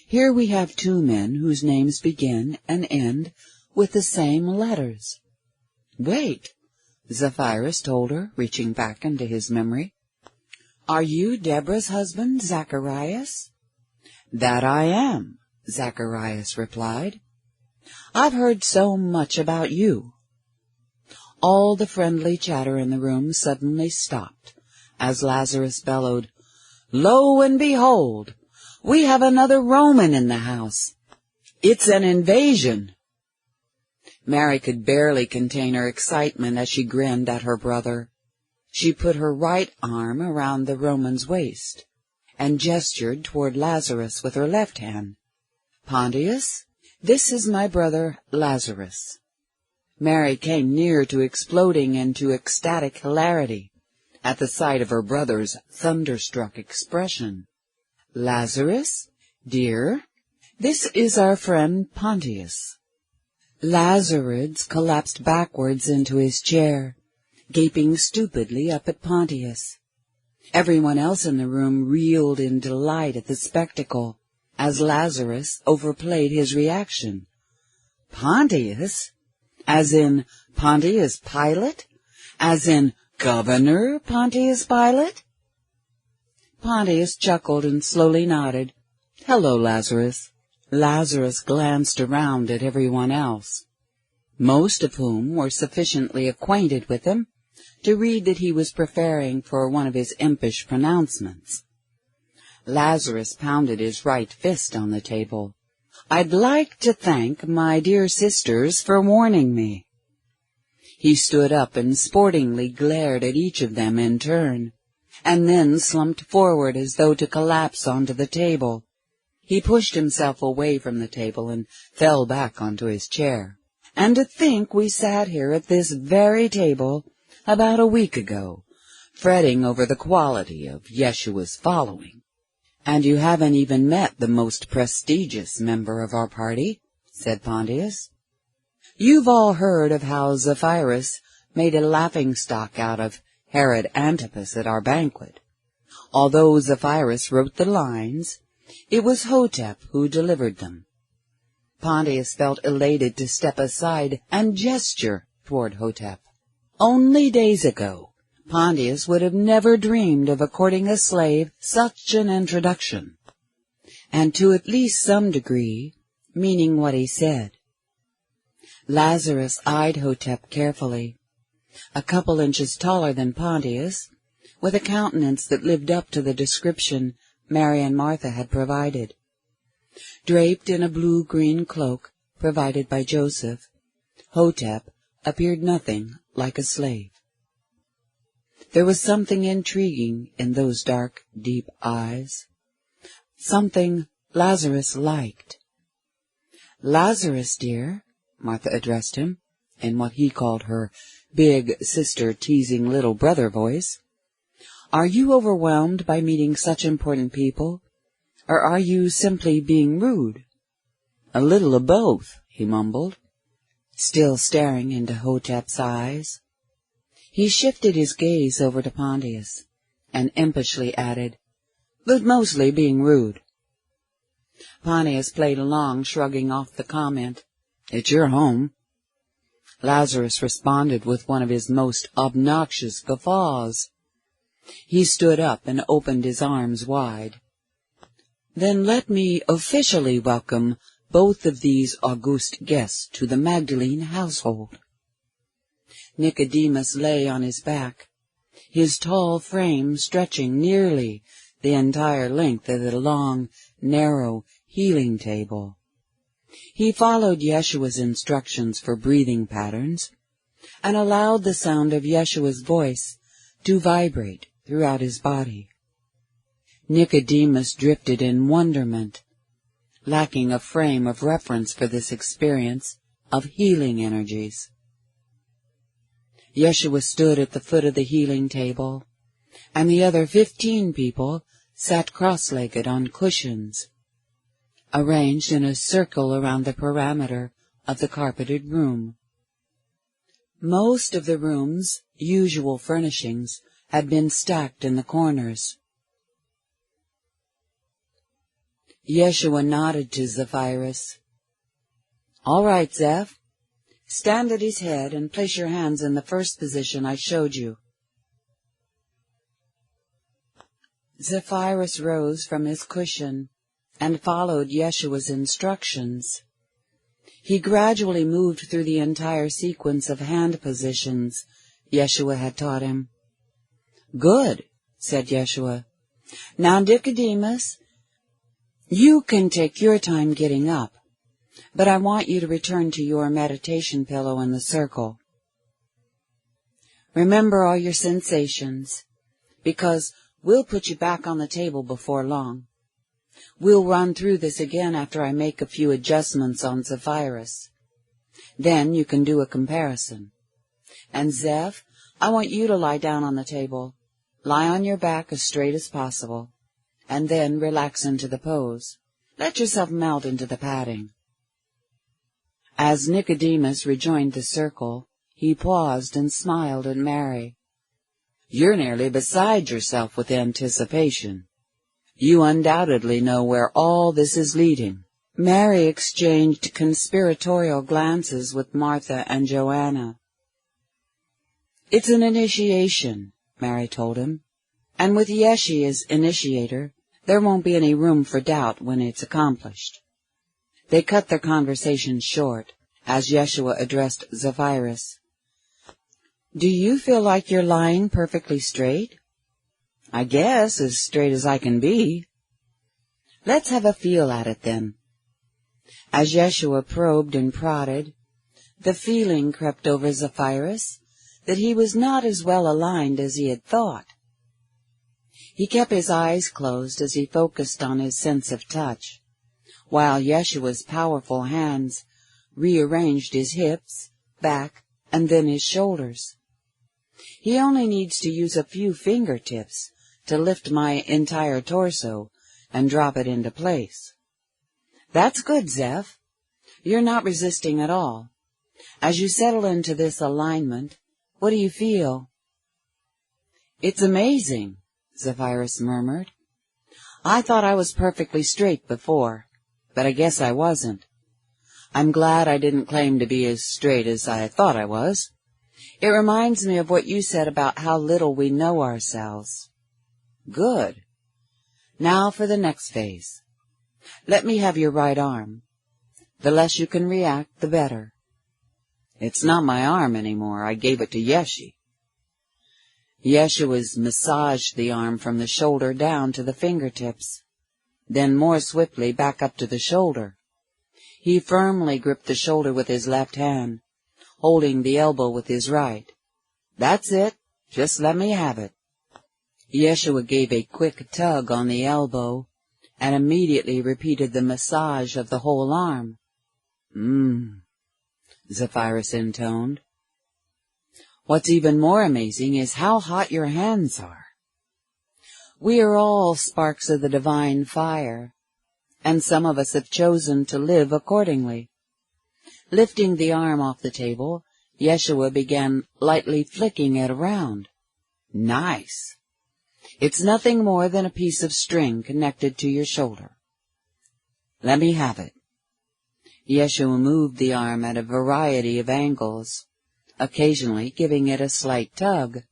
Here we have two men whose names begin and end with the same letters." "Wait," Zephyrus told her, reaching back into his memory. "Are you Deborah's husband, Zacharias?" "That I am," Zacharias replied. "I've heard so much about you." All the friendly chatter in the room suddenly stopped as Lazarus bellowed, "Lo and behold, we have another Roman in the house. It's an invasion." Mary could barely contain her excitement as she grinned at her brother. She put her right arm around the Roman's waist and gestured toward Lazarus with her left hand. "Pontius, this is my brother Lazarus." Mary came near to exploding into ecstatic hilarity at the sight of her brother's thunderstruck expression. "Lazarus, dear, this is our friend Pontius." Lazarus collapsed backwards into his chair, gaping stupidly up at Pontius. Everyone else in the room reeled in delight at the spectacle, as Lazarus overplayed his reaction. "Pontius? As in Pontius Pilate? As in Governor Pontius Pilate?" Pontius chuckled and slowly nodded. "Hello, Lazarus." Lazarus glanced around at everyone else, most of whom were sufficiently acquainted with him to read that he was preparing for one of his impish pronouncements. Lazarus pounded his right fist on the table. "I'd like to thank my dear sisters for warning me." He stood up and sportingly glared at each of them in turn, and then slumped forward as though to collapse onto the table. He pushed himself away from the table and fell back onto his chair. "And to think we sat here at this very table about a week ago, fretting over the quality of Yeshua's following." "And you haven't even met the most prestigious member of our party," said Pontius. "You've all heard of how Zephyrus made a laughingstock out of Herod Antipas at our banquet. Although Zephyrus wrote the lines, it was Hotep who delivered them." Pontius felt elated to step aside and gesture toward Hotep. Only days ago, Pontius would have never dreamed of according a slave such an introduction, and to at least some degree, meaning what he said. Lazarus eyed Hotep carefully, a couple inches taller than Pontius, with a countenance that lived up to the description Mary and Martha had provided. Draped in a blue-green cloak provided by Joseph, Hotep appeared nothing like a slave. There was something intriguing in those dark, deep eyes, something Lazarus liked. "Lazarus, dear," Martha addressed him, in what he called her big sister-teasing little brother voice, "are you overwhelmed by meeting such important people, or are you simply being rude?" "A little of both," he mumbled, still staring into Hotep's eyes. He shifted his gaze over to Pontius, and impishly added, "but mostly being rude." Pontius played along, shrugging off the comment. "It's your home." Lazarus responded with one of his most obnoxious guffaws. He stood up and opened his arms wide. "Then let me officially welcome both of these august guests to the Magdalene household. Nicodemus lay on his back, his tall frame stretching nearly the entire length of the long, narrow healing table. He followed Yeshua's instructions for breathing patterns and allowed the sound of Yeshua's voice to vibrate throughout his body. Nicodemus drifted in wonderment, lacking a frame of reference for this experience of healing energies. Yeshua stood at the foot of the healing table, and the other 15 people sat cross-legged on cushions, arranged in a circle around the perimeter of the carpeted room. Most of the room's usual furnishings had been stacked in the corners. Yeshua nodded to Zephyrus. "All right, Zeph. Stand at his head and place your hands in the first position I showed you." Zephyrus rose from his cushion and followed Yeshua's instructions. He gradually moved through the entire sequence of hand positions Yeshua had taught him. "Good," said Yeshua. "Now, Nicodemus, you can take your time getting up, but I want you to return to your meditation pillow in the circle. Remember all your sensations, because we'll put you back on the table before long. We'll run through this again after I make a few adjustments on Zephyrus. Then you can do a comparison. And Zeph, I want you to lie down on the table. Lie on your back as straight as possible, and then relax into the pose. Let yourself melt into the padding." As Nicodemus rejoined the circle, he paused and smiled at Mary. "You're nearly beside yourself with anticipation. You undoubtedly know where all this is leading." Mary exchanged conspiratorial glances with Martha and Joanna. "It's an initiation," Mary told him, "and with Yeshi as initiator, there won't be any room for doubt when it's accomplished." They cut their conversation short as Yeshua addressed Zephyrus. "Do you feel like you're lying perfectly straight?" "I guess as straight as I can be." "Let's have a feel at it then." As Yeshua probed and prodded, the feeling crept over Zephyrus that he was not as well aligned as he had thought. He kept his eyes closed as he focused on his sense of touch, while Yeshua's powerful hands rearranged his hips, back, and then his shoulders. "He only needs to use a few fingertips to lift my entire torso and drop it into place." "That's good, Zeph. You're not resisting at all. As you settle into this alignment, what do you feel?" "It's amazing," Zephyrus murmured. "I thought I was perfectly straight before, but I guess I wasn't. I'm glad I didn't claim to be as straight as I thought I was. It reminds me of what you said about how little we know ourselves." "Good. Now for the next phase. Let me have your right arm. The less you can react, the better." "It's not my arm anymore. I gave it to Yeshi." Yeshua's massaged the arm from the shoulder down to the fingertips, then more swiftly back up to the shoulder. He firmly gripped the shoulder with his left hand, holding the elbow with his right. "That's it. Just let me have it." Yeshua gave a quick tug on the elbow and immediately repeated the massage of the whole arm. Zephyrus intoned. "What's even more amazing is how hot your hands are. We are all sparks of the divine fire, and some of us have chosen to live accordingly." Lifting the arm off the table, Yeshua began lightly flicking it around. "Nice. It's nothing more than a piece of string connected to your shoulder. Let me have it." Yeshua moved the arm at a variety of angles, occasionally giving it a slight tug.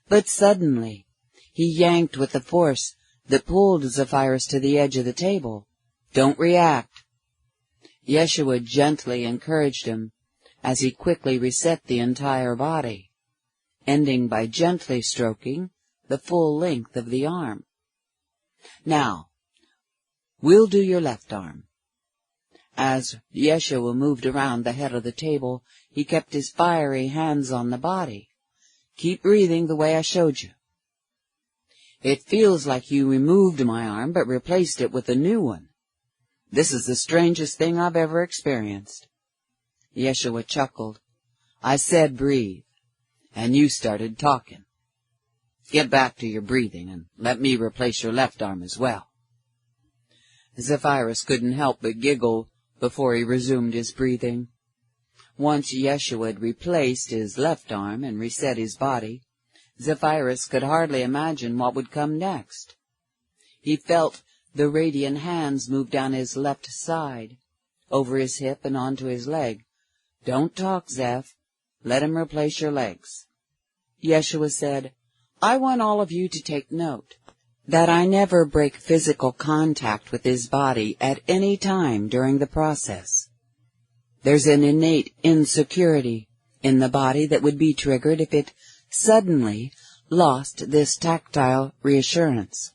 But suddenly, he yanked with a force that pulled Zephyrus to the edge of the table. "Don't react." Yeshua gently encouraged him as he quickly reset the entire body, ending by gently stroking the full length of the arm. Now, we'll do your left arm. As Yeshua moved around the head of the table, he kept his fiery hands on the body. Keep breathing the way I showed you. It feels like you removed my arm but replaced it with a new one. This is the strangest thing I've ever experienced. Yeshua chuckled. I said breathe, and you started talking. Get back to your breathing and let me replace your left arm as well. Zephyrus couldn't help but giggle before he resumed his breathing. Once Yeshua had replaced his left arm and reset his body, Zephyrus could hardly imagine what would come next. He felt the radiant hands move down his left side, over his hip and onto his leg. Don't talk, Zeph. Let him replace your legs. Yeshua said, I want all of you to take note that I never break physical contact with his body at any time during the process. There's an innate insecurity in the body that would be triggered if it suddenly lost this tactile reassurance.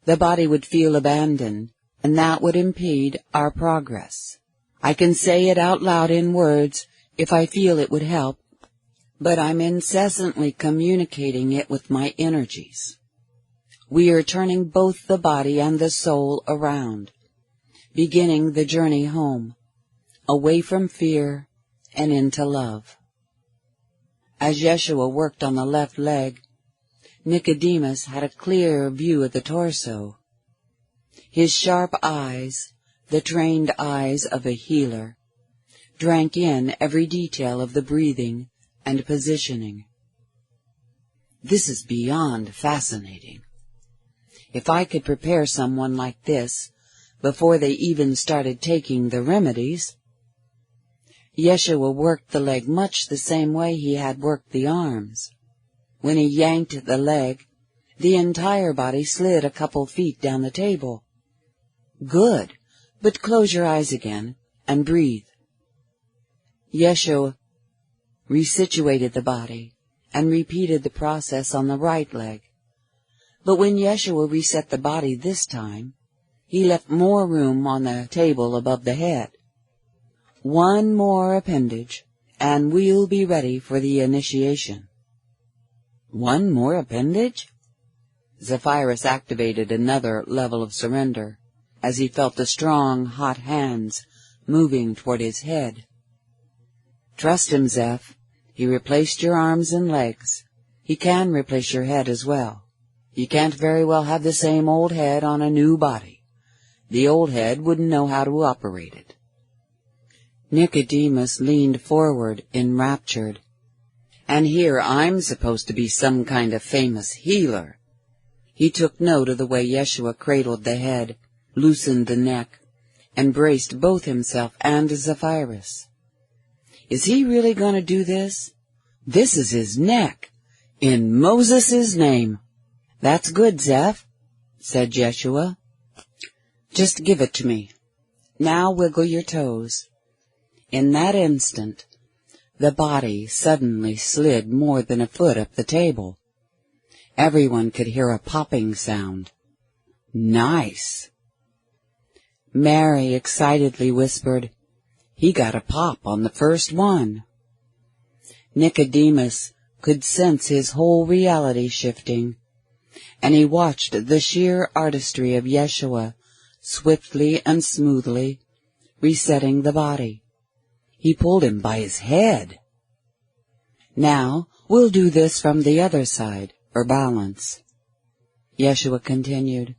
The body would feel abandoned, and that would impede our progress. I can say it out loud in words if I feel it would help, but I'm incessantly communicating it with my energies. We are turning both the body and the soul around, beginning the journey home, away from fear and into love. As Yeshua worked on the left leg, Nicodemus had a clear view of the torso. His sharp eyes, the trained eyes of a healer, drank in every detail of the breathing and positioning. This is beyond fascinating. If I could prepare someone like this before they even started taking the remedies. Yeshua worked the leg much the same way he had worked the arms. When he yanked the leg, the entire body slid a couple feet down the table. Good, but close your eyes again and breathe. Yeshua resituated the body and repeated the process on the right leg. But when Yeshua reset the body this time, he left more room on the table above the head. One more appendage, and we'll be ready for the initiation. One more appendage? Zephyrus activated another level of surrender as he felt the strong, hot hands moving toward his head. Trust him, Zeph. He replaced your arms and legs. He can replace your head as well. You can't very well have the same old head on a new body. The old head wouldn't know how to operate it. Nicodemus leaned forward, enraptured. And here I'm supposed to be some kind of famous healer. He took note of the way Yeshua cradled the head, loosened the neck, and braced both himself and Zephyrus. Is he really going to do this? This is his neck. In Moses' name. That's good, Zeph, said Yeshua. Just give it to me. Now wiggle your toes. In that instant, the body suddenly slid more than a foot up the table. Everyone could hear a popping sound. Nice. Mary excitedly whispered, He got a pop on the first one. Nicodemus could sense his whole reality shifting, and he watched the sheer artistry of Yeshua swiftly and smoothly resetting the body. He pulled him by his head. Now we'll do this from the other side, or balance. Yeshua continued.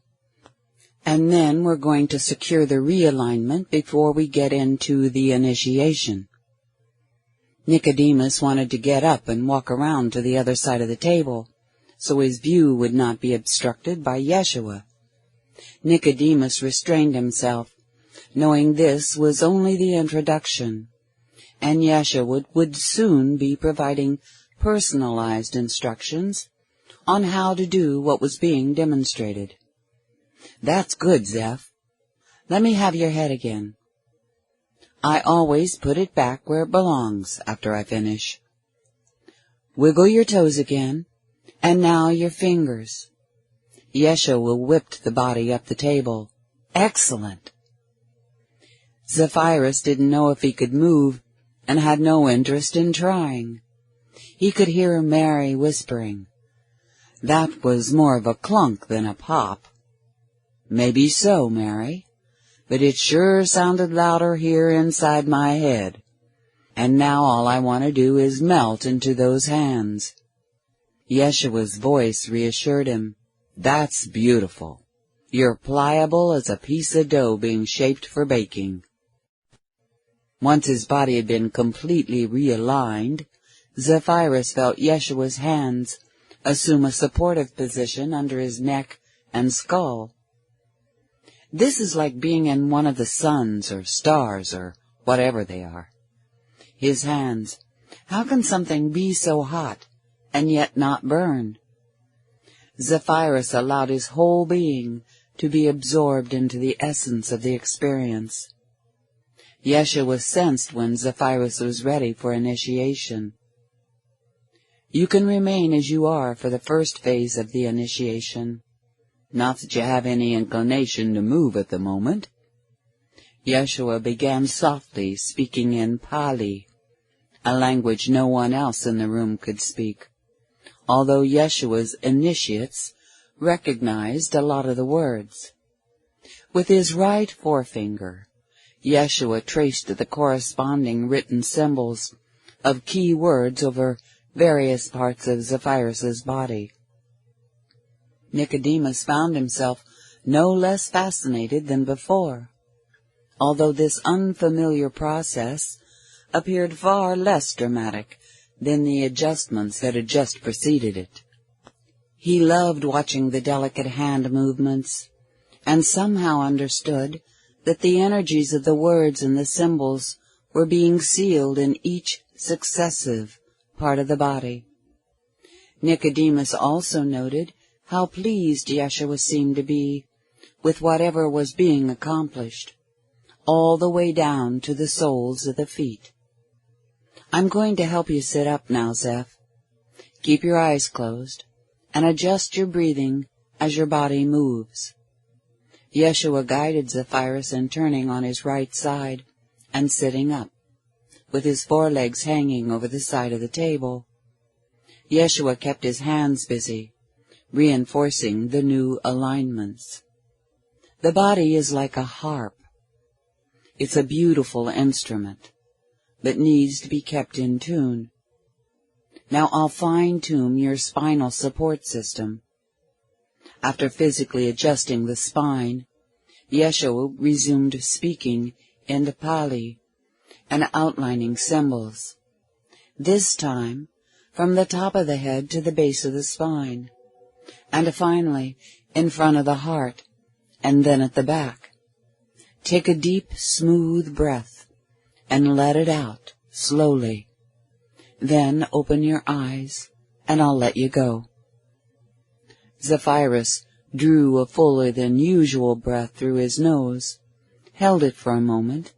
And then we're going to secure the realignment before we get into the initiation. Nicodemus wanted to get up and walk around to the other side of the table, so his view would not be obstructed by Yeshua. Nicodemus restrained himself, knowing this was only the introduction, and Yeshua would soon be providing personalized instructions on how to do what was being demonstrated. That's good, Zeph. Let me have your head again. I always put it back where it belongs after I finish. Wiggle your toes again, and now your fingers. Yeshua whipped the body up the table. Excellent! Zephyrus didn't know if he could move, and had no interest in trying. He could hear Mary whispering. That was more of a clunk than a pop. Maybe so, Mary, but it sure sounded louder here inside my head. And now all I want to do is melt into those hands. Yeshua's voice reassured him. That's beautiful. You're pliable as a piece of dough being shaped for baking. Once his body had been completely realigned, Zephyrus felt Yeshua's hands assume a supportive position under his neck and skull. This is like being in one of the suns or stars or whatever they are. His hands, how can something be so hot and yet not burn? Zephyrus allowed his whole being to be absorbed into the essence of the experience. Yeshua sensed when Zephyrus was ready for initiation. You can remain as you are for the first phase of the initiation. Not that you have any inclination to move at the moment. Yeshua began softly speaking in Pali, a language no one else in the room could speak, although Yeshua's initiates recognized a lot of the words. With his right forefinger, Yeshua traced the corresponding written symbols of key words over various parts of Zephyrus's body. Nicodemus found himself no less fascinated than before, although this unfamiliar process appeared far less dramatic than the adjustments that had just preceded it. He loved watching the delicate hand movements, and somehow understood that the energies of the words and the symbols were being sealed in each successive part of the body. Nicodemus also noted how pleased Yeshua seemed to be with whatever was being accomplished, all the way down to the soles of the feet. I'm going to help you sit up now, Zeph. Keep your eyes closed and adjust your breathing as your body moves. Yeshua guided Zephyrus in turning on his right side and sitting up, with his forelegs hanging over the side of the table. Yeshua kept his hands busy, reinforcing the new alignments. The body is like a harp. It's a beautiful instrument, but needs to be kept in tune. Now I'll fine-tune your spinal support system. After physically adjusting the spine, Yeshua resumed speaking in the Pali and outlining symbols, this time from the top of the head to the base of the spine, and finally in front of the heart, and then at the back. Take a deep, smooth breath and let it out slowly. Then open your eyes, and I'll let you go. Zephyrus drew a fuller than usual breath through his nose, held it for a moment,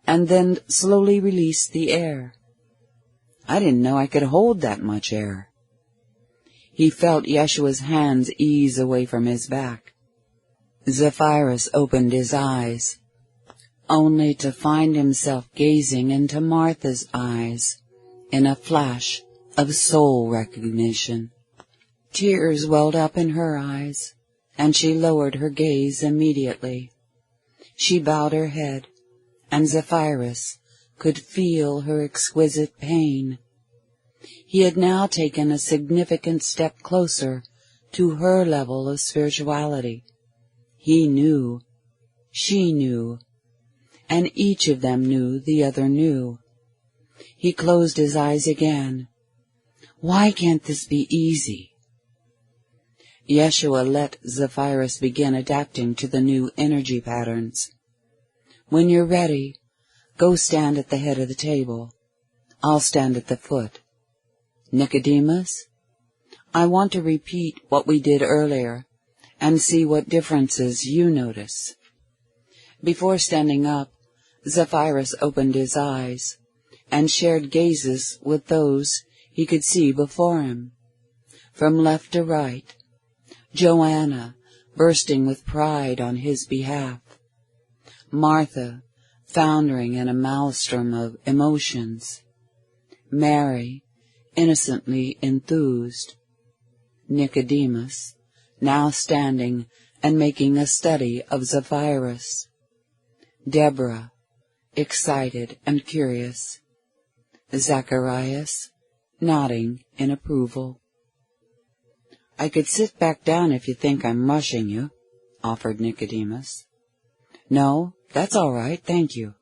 and then slowly released the air. I didn't know I could hold that much air. He felt Yeshua's hands ease away from his back. Zephyrus opened his eyes, only to find himself gazing into Martha's eyes in a flash of soul recognition. Tears welled up in her eyes, and she lowered her gaze immediately. She bowed her head, and Zephyrus could feel her exquisite pain. He had now taken a significant step closer to her level of spirituality. He knew, she knew, and each of them knew the other knew. He closed his eyes again. Why can't this be easy? Yeshua let Zephyrus begin adapting to the new energy patterns. When you're ready, go stand at the head of the table. I'll stand at the foot. Nicodemus, I want to repeat what we did earlier and see what differences you notice. Before standing up, Zephyrus opened his eyes and shared gazes with those he could see before him. From left to right, Joanna bursting with pride on his behalf, Martha foundering in a maelstrom of emotions, Mary innocently enthused, Nicodemus now standing and making a study of Zephyrus, Deborah excited and curious, Zacharias nodding in approval. "I could sit back down if you think I'm rushing you," offered Nicodemus. "No, that's all right, thank you."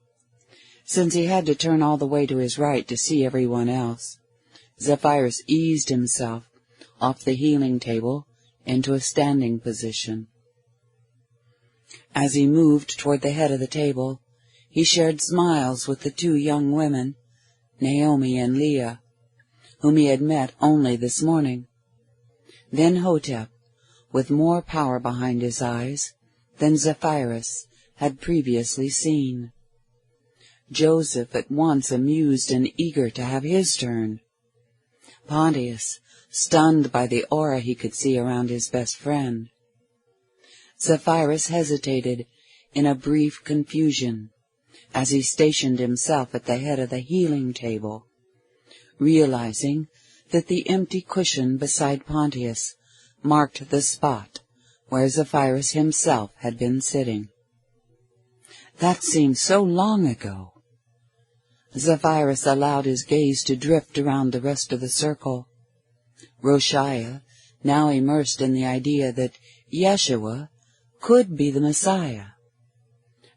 Since he had to turn all the way to his right to see everyone else, Zephyrus eased himself off the healing table into a standing position. As he moved toward the head of the table, he shared smiles with the two young women, Naomi and Leah, whom he had met only this morning. Then Hotep, with more power behind his eyes than Zephyrus had previously seen. Joseph at once amused and eager to have his turn. Pontius, stunned by the aura he could see around his best friend. Zephyrus hesitated in a brief confusion as he stationed himself at the head of the healing table, realizing that the empty cushion beside Pontius marked the spot where Zephyrus himself had been sitting. That seemed so long ago. Zephyrus allowed his gaze to drift around the rest of the circle. Roshaya, now immersed in the idea that Yeshua could be the Messiah.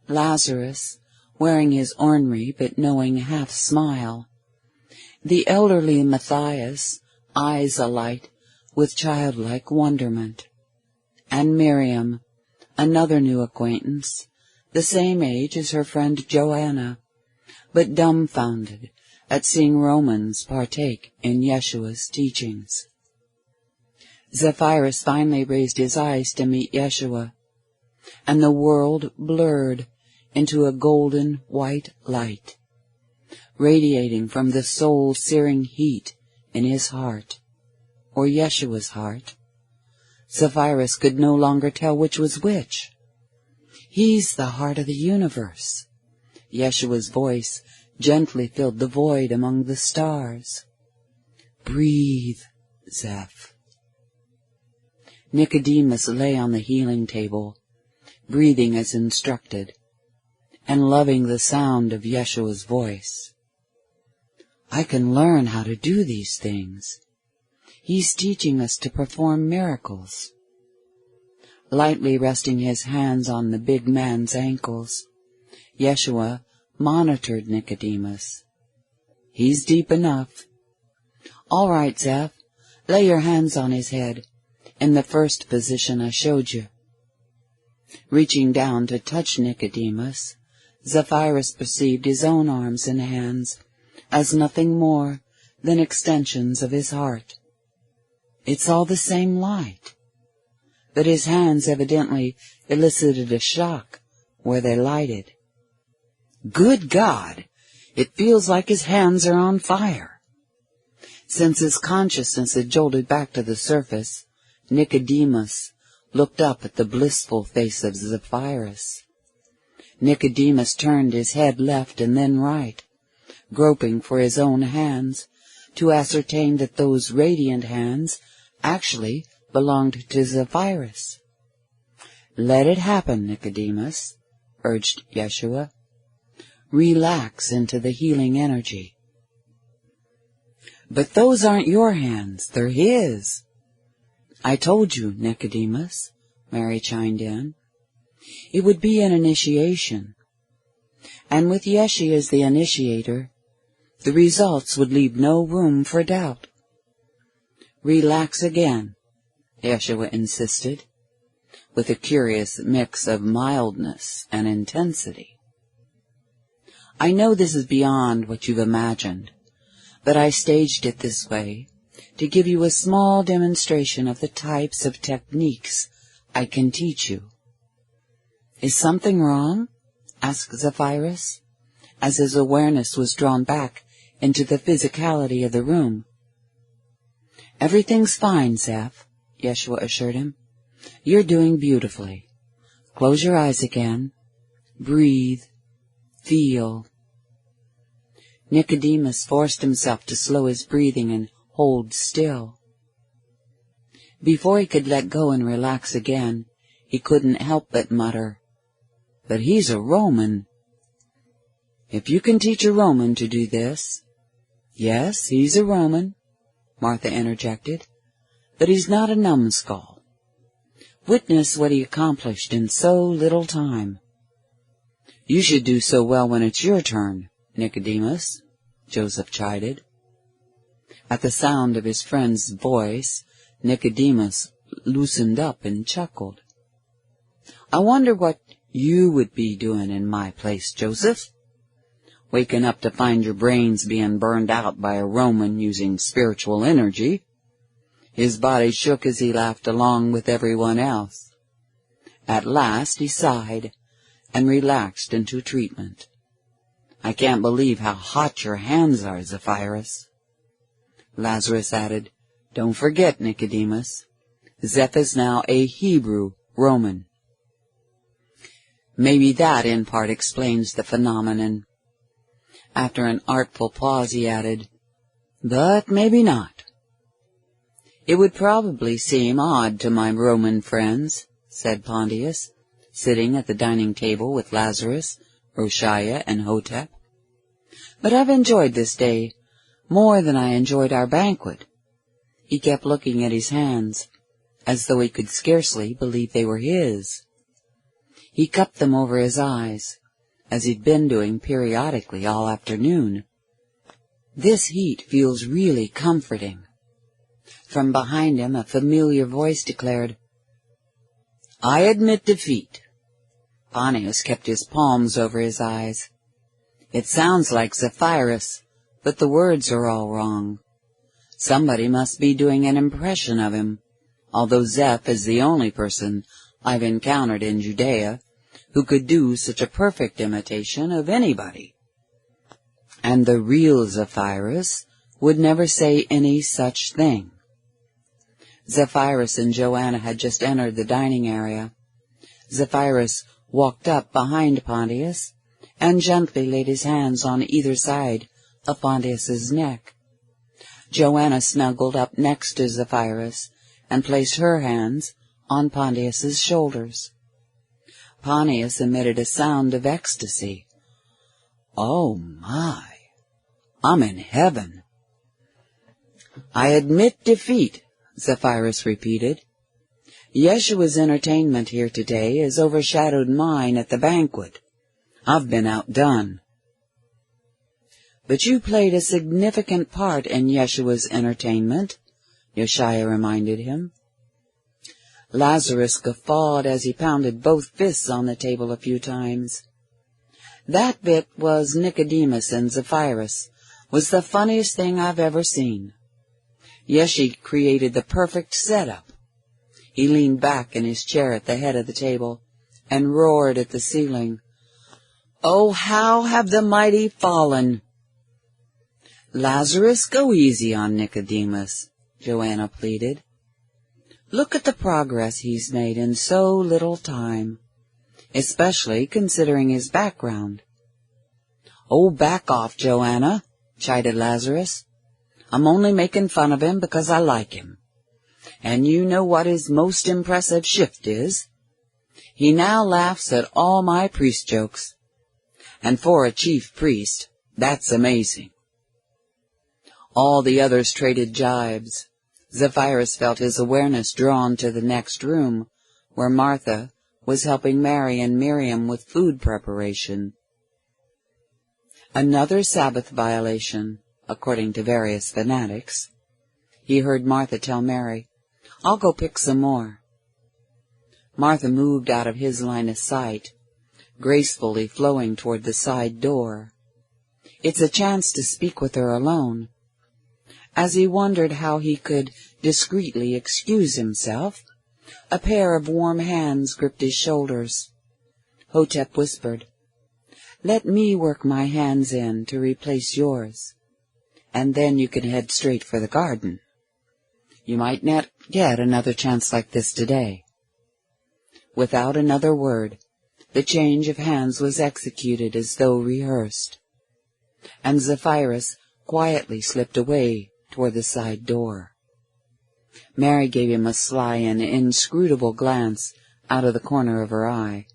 Lazarus, wearing his ornery but knowing half-smile. The elderly Matthias, eyes alight with childlike wonderment. And Miriam, another new acquaintance, the same age as her friend Joanna, but dumbfounded at seeing Romans partake in Yeshua's teachings. Zephyrus finally raised his eyes to meet Yeshua, and the world blurred into a golden white light, radiating from the soul-searing heat in his heart, or Yeshua's heart. Zephyrus could no longer tell which was which. He's the heart of the universe. Yeshua's voice gently filled the void among the stars. Breathe, Zeph. Nicodemus lay on the healing table, breathing as instructed, and loving the sound of Yeshua's voice. I can learn how to do these things. He's teaching us to perform miracles. Lightly resting his hands on the big man's ankles, Yeshua monitored Nicodemus. He's deep enough. All right, Zeph, lay your hands on his head, in the first position I showed you. Reaching down to touch Nicodemus, Zephyrus perceived his own arms and hands as nothing more than extensions of his heart. It's all the same light, but his hands evidently elicited a shock where they lighted. Good God! It feels like his hands are on fire. Since his consciousness had jolted back to the surface, Nicodemus looked up at the blissful face of Zephyrus. Nicodemus turned his head left and then right, groping for his own hands, to ascertain that those radiant hands actually belonged to Zephyrus. Let it happen, Nicodemus, urged Yeshua. Relax into the healing energy. But those aren't your hands, they're his. I told you, Nicodemus, Mary chimed in. It would be an initiation. And with Yeshua as the initiator, the results would leave no room for doubt. Relax again, Yeshua insisted, with a curious mix of mildness and intensity. I know this is beyond what you've imagined, but I staged it this way to give you a small demonstration of the types of techniques I can teach you. Is something wrong? Asked Zephyrus, as his awareness was drawn back into the physicality of the room. "Everything's fine, Zeph," Yeshua assured him. "You're doing beautifully. Close your eyes again. Breathe. Feel." Nicodemus forced himself to slow his breathing and hold still. Before he could let go and relax again, he couldn't help but mutter, "But he's a Roman." "If you can teach a Roman to do this—" "Yes, he's a Roman," Martha interjected, "but he's not a numbskull. Witness what he accomplished in so little time." "You should do so well when it's your turn, Nicodemus," Joseph chided. At the sound of his friend's voice, Nicodemus loosened up and chuckled. "I wonder what you would be doing in my place, Joseph? Waking up to find your brains being burned out by a Roman using spiritual energy." His body shook as he laughed along with everyone else. At last he sighed and relaxed into treatment. "I can't believe how hot your hands are, Zephyrus." Lazarus added, "Don't forget, Nicodemus, Zeph is now a Hebrew Roman." Maybe that in part explains the phenomenon. After an artful pause he added, "But maybe not." "It would probably seem odd to my Roman friends," said Pontius, sitting at the dining table with Lazarus, Roshaya, and Hotep. "But I've enjoyed this day more than I enjoyed our banquet." He kept looking at his hands, as though he could scarcely believe they were his. He cupped them over his eyes, as he'd been doing periodically all afternoon. "This heat feels really comforting." From behind him a familiar voice declared, "I admit defeat." Pontius kept his palms over his eyes. "It sounds like Zephyrus, but the words are all wrong. Somebody must be doing an impression of him, although Zeph is the only person I've encountered in Judea who could do such a perfect imitation of anybody. And the real Zephyrus would never say any such thing." Zephyrus and Joanna had just entered the dining area. Zephyrus walked up behind Pontius and gently laid his hands on either side of Pontius's neck. Joanna snuggled up next to Zephyrus and placed her hands on Pontius's shoulders. Pontius emitted a sound of ecstasy. "Oh my, I'm in heaven." "I admit defeat," Zephyrus repeated. "Yeshua's entertainment here today has overshadowed mine at the banquet. I've been outdone." "But you played a significant part in Yeshua's entertainment," Yeshaya reminded him. Lazarus guffawed as he pounded both fists on the table a few times. "That bit was Nicodemus and Zephyrus was the funniest thing I've ever seen. Yeshi created the perfect setup." He leaned back in his chair at the head of the table and roared at the ceiling, "Oh, how have the mighty fallen!" "Lazarus, go easy on Nicodemus," Joanna pleaded. "Look at the progress he's made in so little time, especially considering his background." "Oh, back off, Joanna," chided Lazarus. "I'm only making fun of him because I like him. And you know what his most impressive shift is? He now laughs at all my priest jokes. And for a chief priest, that's amazing." All the others traded jibes. Zephyrus felt his awareness drawn to the next room, where Martha was helping Mary and Miriam with food preparation. Another Sabbath violation, according to various fanatics. He heard Martha tell Mary, "I'll go pick some more." Martha moved out of his line of sight, gracefully flowing toward the side door. It's a chance to speak with her alone. As he wondered how he could discreetly excuse himself, a pair of warm hands gripped his shoulders. Hotep whispered, Let me work my hands in to replace yours, and then you can head straight for the garden. You might not get another chance like this today." Without another word, the change of hands was executed as though rehearsed, and Zephyrus quietly slipped away toward the side door. Mary gave him a sly and inscrutable glance out of the corner of her eye,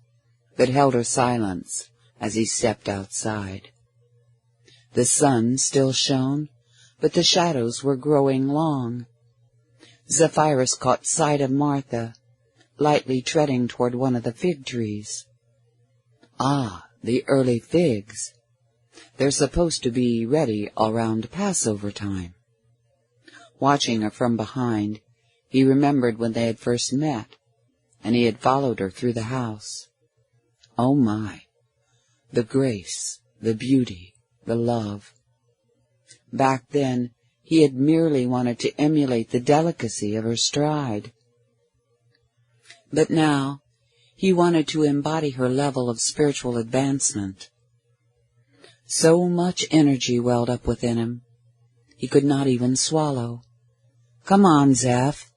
but held her silence as he stepped outside. The sun still shone, but the shadows were growing long. Zephyrus caught sight of Martha, lightly treading toward one of the fig trees. Ah, the early figs. They're supposed to be ready all round Passover time. Watching her from behind, he remembered when they had first met, and he had followed her through the house. Oh my! The grace, the beauty, the love. Back then, he had merely wanted to emulate the delicacy of her stride. But now, he wanted to embody her level of spiritual advancement. So much energy welled up within him, he could not even swallow. "Come on, Zeph.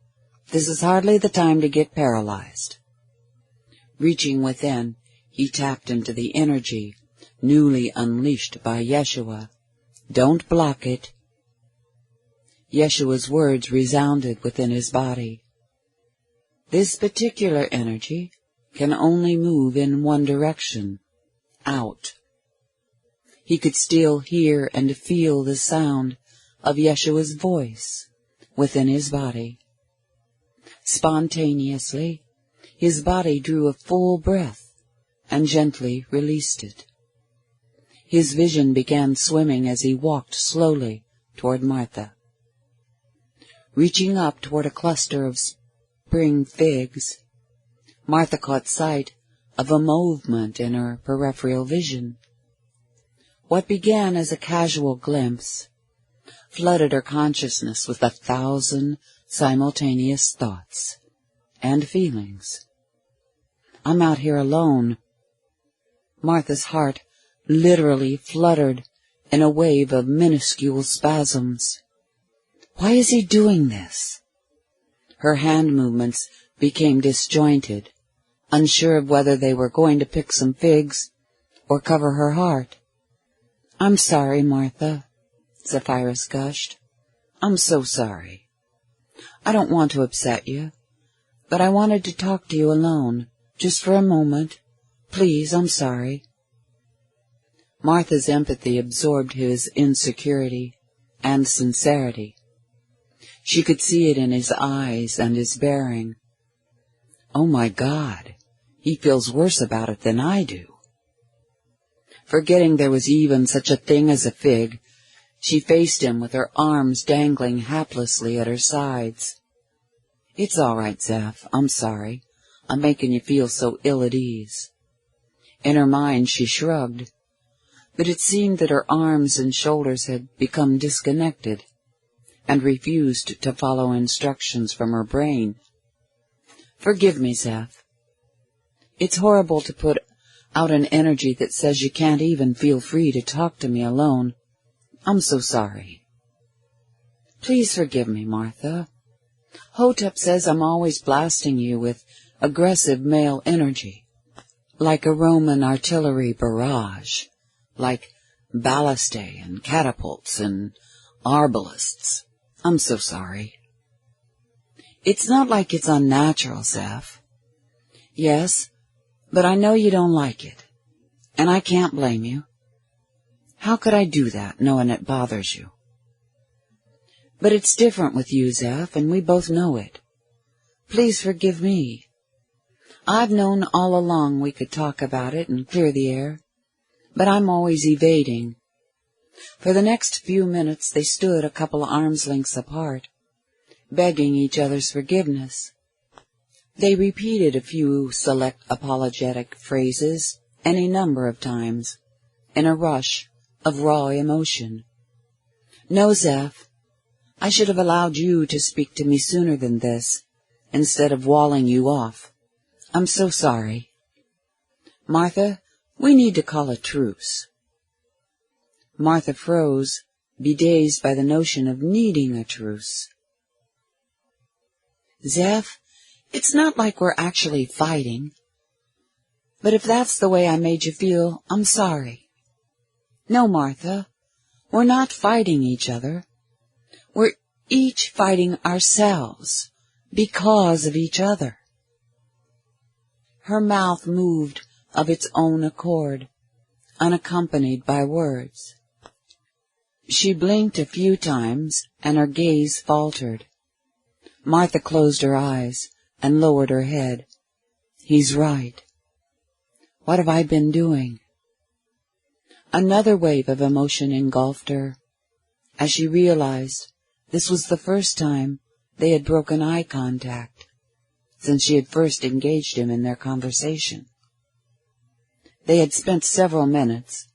This is hardly the time to get paralyzed." Reaching within, he tapped into the energy newly unleashed by Yeshua. "Don't block it." Yeshua's words resounded within his body. This particular energy can only move in one direction, out. He could still hear and feel the sound of Yeshua's voice within his body. Spontaneously, his body drew a full breath and gently released it. His vision began swimming as he walked slowly toward Martha. Reaching up toward a cluster of spring figs, Martha caught sight of a movement in her peripheral vision. What began as a casual glimpse flooded her consciousness with 1,000 simultaneous thoughts and feelings. "I'm out here alone." Martha's heart literally fluttered in a wave of minuscule spasms. Why is he doing this? Her hand movements became disjointed, unsure of whether they were going to pick some figs or cover her heart. "I'm sorry, Martha," Zephyrus gushed. "I'm so sorry. I don't want to upset you, but I wanted to talk to you alone, just for a moment. Please, I'm sorry." Martha's empathy absorbed his insecurity and sincerity. She could see it in his eyes and his bearing. Oh my God, he feels worse about it than I do. Forgetting there was even such a thing as a fig, she faced him with her arms dangling haplessly at her sides. "It's all right, Zeph. I'm sorry. I'm making you feel so ill at ease." In her mind she shrugged, but it seemed that her arms and shoulders had become disconnected and refused to follow instructions from her brain. "Forgive me, Zeph. It's horrible to put out an energy that says you can't even feel free to talk to me alone. I'm so sorry." "Please forgive me, Martha. Hotep says I'm always blasting you with aggressive male energy, like a Roman artillery barrage, like ballistae and catapults and arbalists. I'm so sorry." "It's not like it's unnatural, Zeph." "Yes, but I know you don't like it, and I can't blame you. How could I do that, knowing it bothers you?" "But it's different with you, Zeph, and we both know it. Please forgive me. I've known all along we could talk about it and clear the air, but I'm always evading." For the next few minutes they stood a couple arms lengths apart, begging each other's forgiveness. They repeated a few select apologetic phrases any number of times, in a rush of raw emotion. "No, Zeph, I should have allowed you to speak to me sooner than this, instead of walling you off. I'm so sorry." Martha We need to call a truce. Martha froze, bedazed by the notion of needing a truce. Zeph, it's not like we're actually fighting. But if that's the way I made you feel, I'm sorry. No, Martha, we're not fighting each other. We're each fighting ourselves because of each other. Her mouth moved of its own accord, unaccompanied by words. She blinked a few times, and her gaze faltered. Martha closed her eyes and lowered her head. He's right. What have I been doing? Another wave of emotion engulfed her, as she realized this was the first time they had broken eye contact since she had first engaged him in their conversation. They had spent several minutes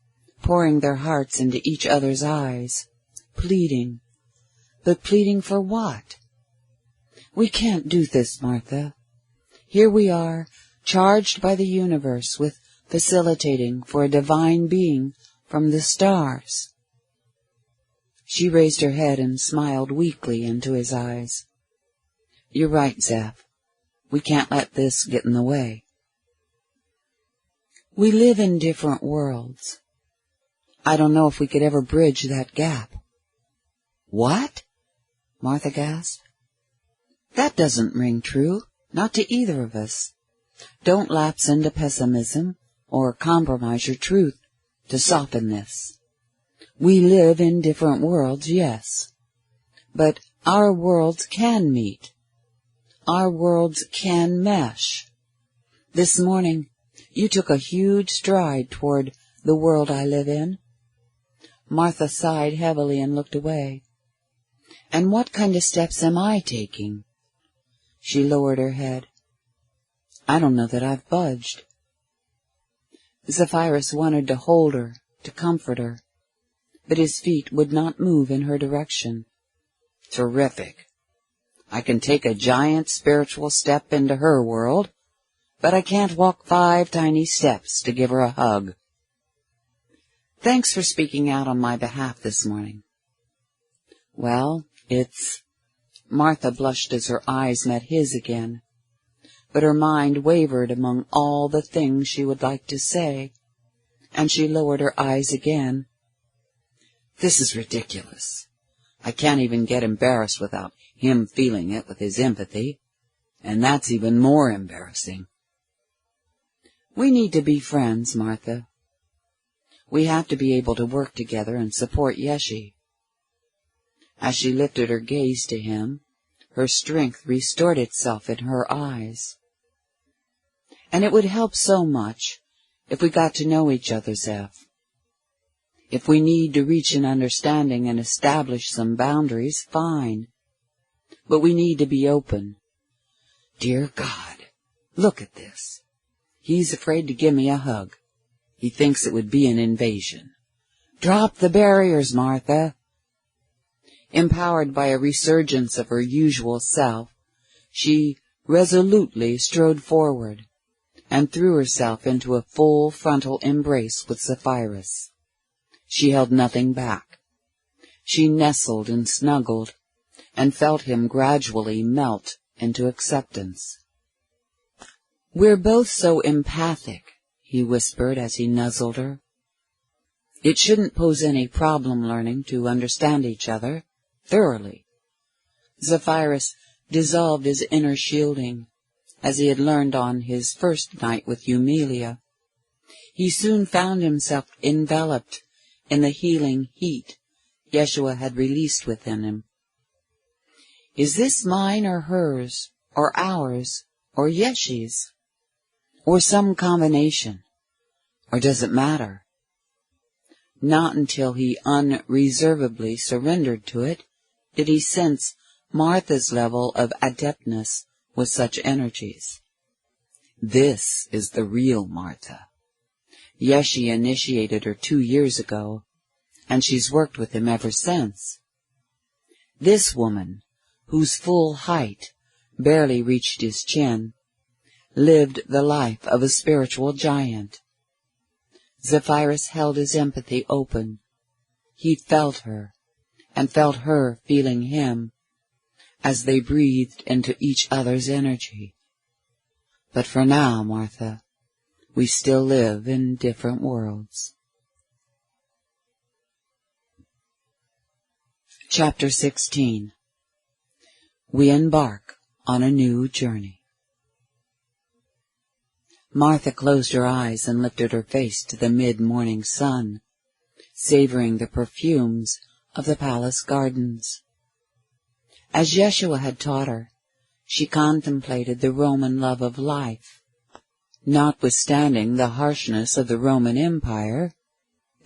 pouring their hearts into each other's eyes, pleading. But pleading for what? We can't do this, Martha. Here we are, charged by the universe with facilitating for a divine being from the stars. She raised her head and smiled weakly into his eyes. You're right, Zeph. We can't let this get in the way. We live in different worlds. I don't know if we could ever bridge that gap. What? Martha gasped. That doesn't ring true, not to either of us. Don't lapse into pessimism or compromise your truth to soften this. We live in different worlds, yes, but our worlds can meet. Our worlds can mesh. This morning, you took a huge stride toward the world I live in. Martha sighed heavily and looked away. And what kind of steps am I taking? She lowered her head. I don't know that I've budged. Zephyrus wanted to hold her, to comfort her, but his feet would not move in her direction. Terrific. I can take a giant spiritual step into her world, but I can't walk 5 tiny steps to give her a hug. Thanks for speaking out on my behalf this morning. Well, it's... Martha blushed as her eyes met his again, but her mind wavered among all the things she would like to say, and she lowered her eyes again. This is ridiculous. I can't even get embarrassed without him feeling it with his empathy, and that's even more embarrassing. We need to be friends, Martha. We have to be able to work together and support Yeshi. As she lifted her gaze to him, her strength restored itself in her eyes. And it would help so much if we got to know each other, Zeph. If we need to reach an understanding and establish some boundaries, fine. But we need to be open. Dear God, look at this. He's afraid to give me a hug. He thinks it would be an invasion. Drop the barriers, Martha. Empowered by a resurgence of her usual self, she resolutely strode forward and threw herself into a full frontal embrace with Zephyrus. She held nothing back. She nestled and snuggled and felt him gradually melt into acceptance. We're both so empathic, he whispered as he nuzzled her. It shouldn't pose any problem learning to understand each other thoroughly. Zephyrus dissolved his inner shielding, as he had learned on his first night with Eumelia. He soon found himself enveloped in the healing heat Yeshua had released within him. Is this mine or hers, or ours, or Yeshi's? Or some combination? Or does it matter? Not until he unreservedly surrendered to it did he sense Martha's level of adeptness with such energies. This is the real Martha. Yeshi initiated her 2 years ago, and she's worked with him ever since. This woman, whose full height barely reached his chin, lived the life of a spiritual giant. Zephyrus held his empathy open. He felt her, and felt her feeling him, as they breathed into each other's energy. But for now, Martha, we still live in different worlds. Chapter 16. We embark on a new journey. Martha closed her eyes and lifted her face to the mid-morning sun, savoring the perfumes of the palace gardens. As Yeshua had taught her, she contemplated the Roman love of life. Notwithstanding the harshness of the Roman Empire,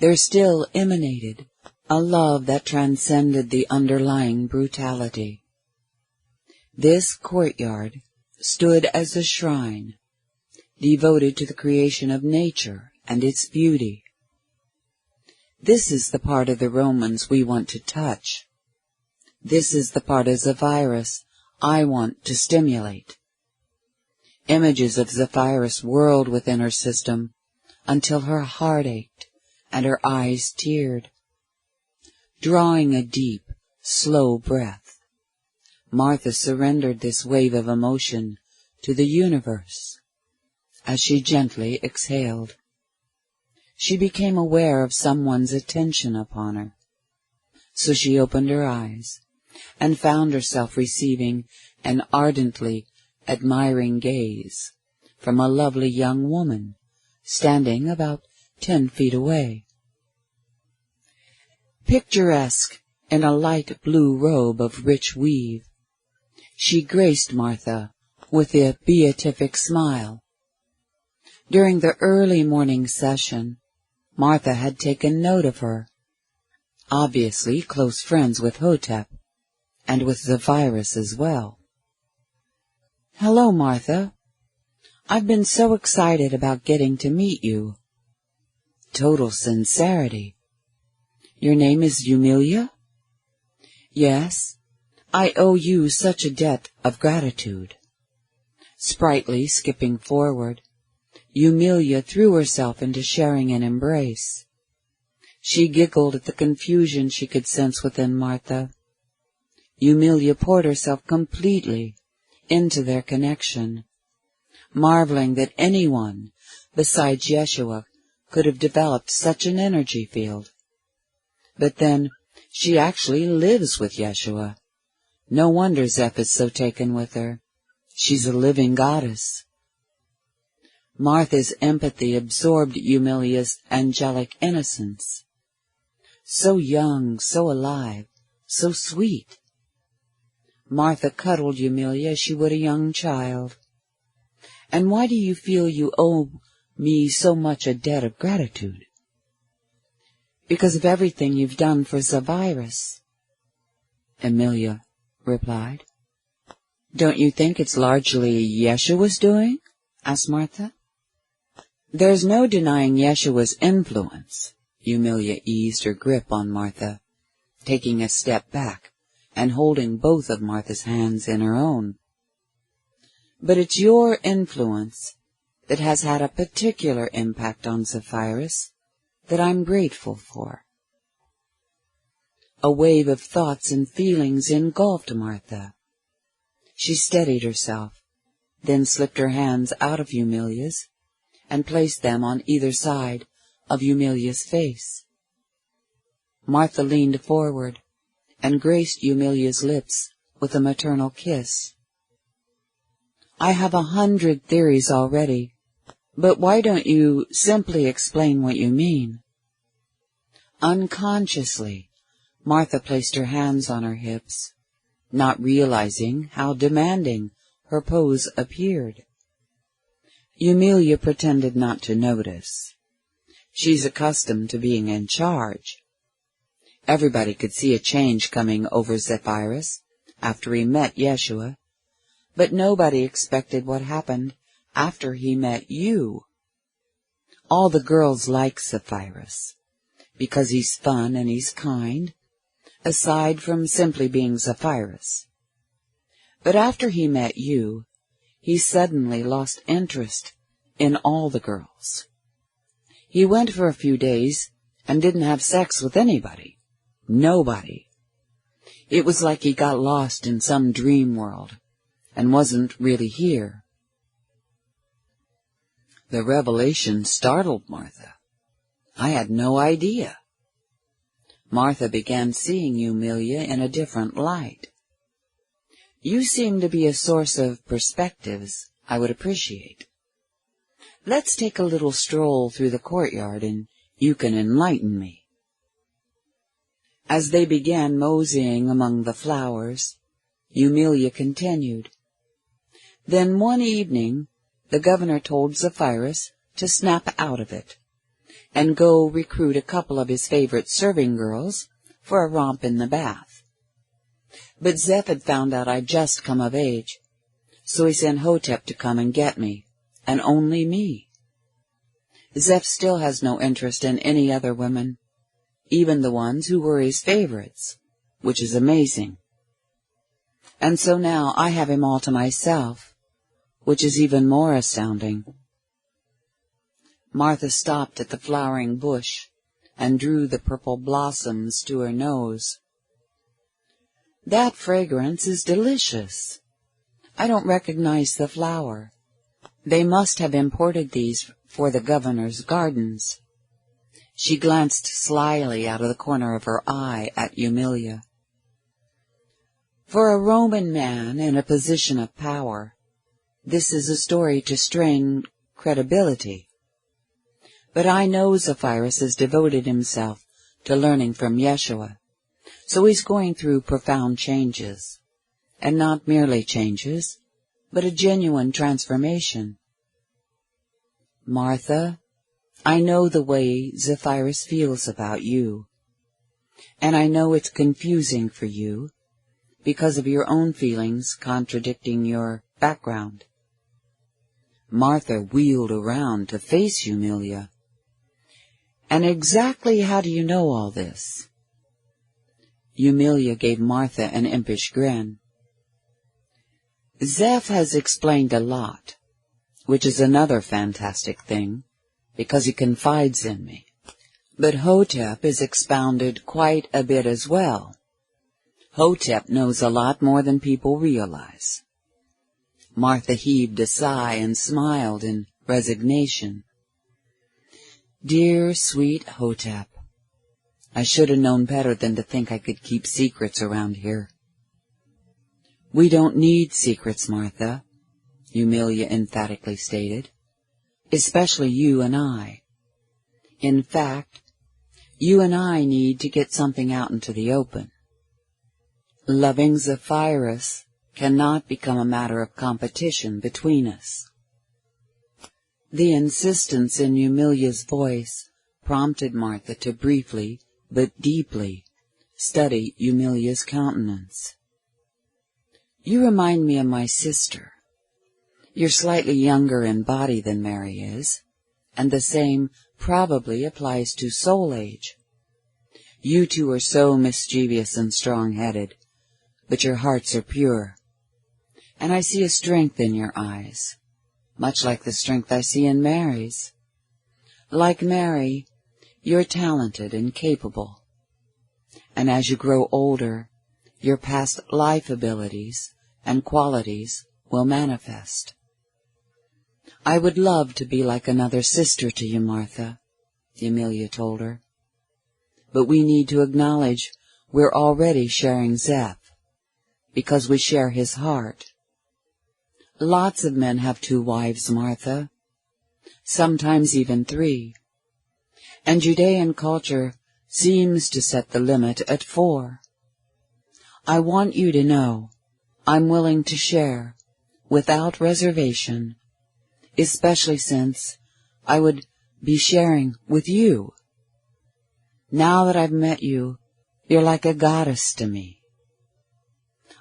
there still emanated a love that transcended the underlying brutality. This courtyard stood as a shrine, devoted to the creation of nature and its beauty. This is the part of the Romans we want to touch. This is the part of Zephyrus I want to stimulate. Images of Zephyrus whirled within her system until her heart ached and her eyes teared. Drawing a deep, slow breath, Martha surrendered this wave of emotion to the universe. As she gently exhaled, she became aware of someone's attention upon her. So she opened her eyes and found herself receiving an ardently admiring gaze from a lovely young woman standing about 10 feet away. Picturesque in a light blue robe of rich weave, she graced Martha with a beatific smile. During the early morning session, Martha had taken note of her, obviously close friends with Hotep, and with Zephyrus as well. "Hello, Martha. I've been so excited about getting to meet you." Total sincerity. "Your name is Eumelia?" "Yes. I owe you such a debt of gratitude." Sprightly skipping forward, Eumelia threw herself into sharing an embrace. She giggled at the confusion she could sense within Martha. Eumelia poured herself completely into their connection, marveling that anyone besides Yeshua could have developed such an energy field. But then, she actually lives with Yeshua. No wonder Zeph is so taken with her. She's a living goddess. Martha's empathy absorbed Eumelia's angelic innocence. So young, so alive, so sweet. Martha cuddled Eumelia as she would a young child. "And why do you feel you owe me so much a debt of gratitude?" "Because of everything you've done for Zephyrus," Eumelia replied. "Don't you think it's largely Yeshua's doing?" asked Martha. "There's no denying Yeshua's influence." Eumelia eased her grip on Martha, taking a step back and holding both of Martha's hands in her own. "But it's your influence that has had a particular impact on Zephyrus that I'm grateful for." A wave of thoughts and feelings engulfed Martha. She steadied herself, then slipped her hands out of Eumelia's and placed them on either side of Eumelia's face. Martha leaned forward and graced Eumelia's lips with a maternal kiss. "I have 100 theories already, but why don't you simply explain what you mean?" Unconsciously, Martha placed her hands on her hips, not realizing how demanding her pose appeared. Eumelia pretended not to notice. She's accustomed to being in charge. Everybody could see a change coming over Zephyrus after he met Yeshua, but nobody expected what happened after he met you. All the girls like Zephyrus, because he's fun and he's kind, aside from simply being Zephyrus. But after he met you, he suddenly lost interest in all the girls. He went for a few days and didn't have sex with anybody. Nobody. It was like he got lost in some dream world and wasn't really here. The revelation startled Martha. I had no idea. Martha began seeing Eumelia in a different light. You seem to be a source of perspectives I would appreciate. Let's take a little stroll through the courtyard and you can enlighten me. As they began moseying among the flowers, Eumelia continued. Then one evening the governor told Zephyrus to snap out of it and go recruit a couple of his favorite serving girls for a romp in the bath. But Zeph had found out I'd just come of age, so he sent Hotep to come and get me, and only me. Zeph still has no interest in any other women, even the ones who were his favorites, which is amazing. And so now I have him all to myself, which is even more astounding. Martha stopped at the flowering bush and drew the purple blossoms to her nose. That fragrance is delicious. I don't recognize the flower. They must have imported these for the governor's gardens. She glanced slyly out of the corner of her eye at Eumelia. For a Roman man in a position of power, this is a story to strain credibility. But I know Zephyrus has devoted himself to learning from Yeshua, so he's going through profound changes, and not merely changes, but a genuine transformation. Martha, I know the way Zephyrus feels about you, and I know it's confusing for you because of your own feelings contradicting your background. Martha wheeled around to face Eumelia. And exactly how do you know all this? Eumelia gave Martha an impish grin. Zeph has explained a lot, which is another fantastic thing, because he confides in me. But Hotep has expounded quite a bit as well. Hotep knows a lot more than people realize. Martha heaved a sigh and smiled in resignation. Dear, sweet Hotep, I should have known better than to think I could keep secrets around here. We don't need secrets, Martha, Eumelia emphatically stated, especially you and I. In fact, you and I need to get something out into the open. Loving Zephyrus cannot become a matter of competition between us. The insistence in Eumelia's voice prompted Martha to briefly, but deeply, study Eumelia's countenance. You remind me of my sister. You're slightly younger in body than Mary is, and the same probably applies to soul age. You two are so mischievous and strong-headed, but your hearts are pure, and I see a strength in your eyes, much like the strength I see in Mary's. Like Mary, you're talented and capable, and as you grow older, your past life abilities and qualities will manifest. I would love to be like another sister to you, Martha, Eumelia told her. But we need to acknowledge we're already sharing Zeph, because we share his heart. Lots of men have 2 wives, Martha, sometimes even 3, and Judean culture seems to set the limit at 4. I want you to know I'm willing to share, without reservation, especially since I would be sharing with you. Now that I've met you, you're like a goddess to me.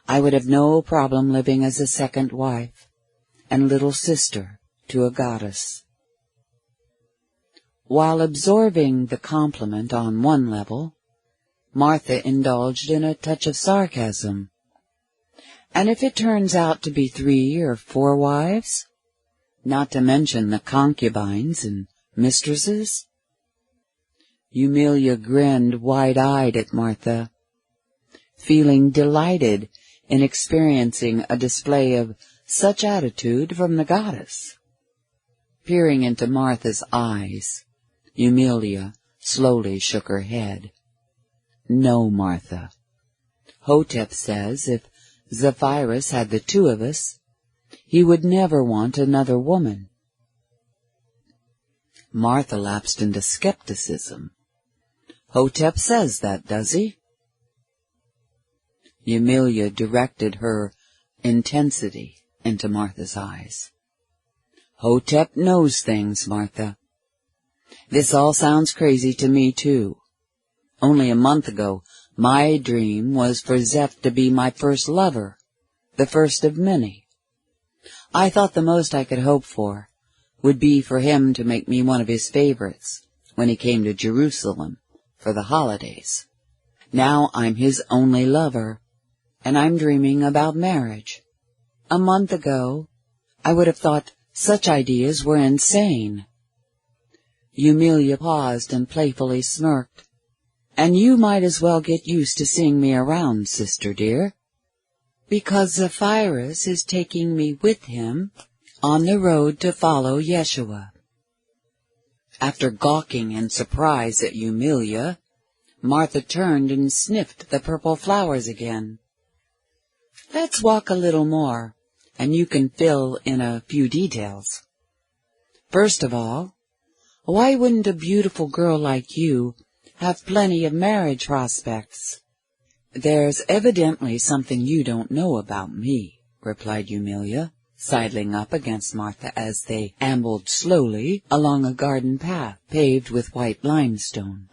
I would have no problem living as a second wife and little sister to a goddess. While absorbing the compliment on one level, Martha indulged in a touch of sarcasm. And if it turns out to be 3 or 4 wives, not to mention the concubines and mistresses, Eumelia grinned wide-eyed at Martha, feeling delighted in experiencing a display of such attitude from the goddess. Peering into Martha's eyes, Eumelia slowly shook her head. "No, Martha. Hotep says if Zephyrus had the two of us, he would never want another woman." Martha lapsed into skepticism. "Hotep says that, does he?" Eumelia directed her intensity into Martha's eyes. "Hotep knows things, Martha. This all sounds crazy to me, too. Only a month ago, my dream was for Zeph to be my first lover, the first of many. I thought the most I could hope for would be for him to make me one of his favorites when he came to Jerusalem for the holidays. Now I'm his only lover, and I'm dreaming about marriage. A month ago, I would have thought such ideas were insane." Eumelia paused and playfully smirked. "And you might as well get used to seeing me around, sister dear, because Zephyrus is taking me with him on the road to follow Yeshua." After gawking in surprise at Eumelia, Martha turned and sniffed the purple flowers again. "Let's walk a little more, and you can fill in a few details. First of all, why wouldn't a beautiful girl like you have plenty of marriage prospects?" "There's evidently something you don't know about me," replied Eumelia, sidling up against Martha as they ambled slowly along a garden path paved with white limestone.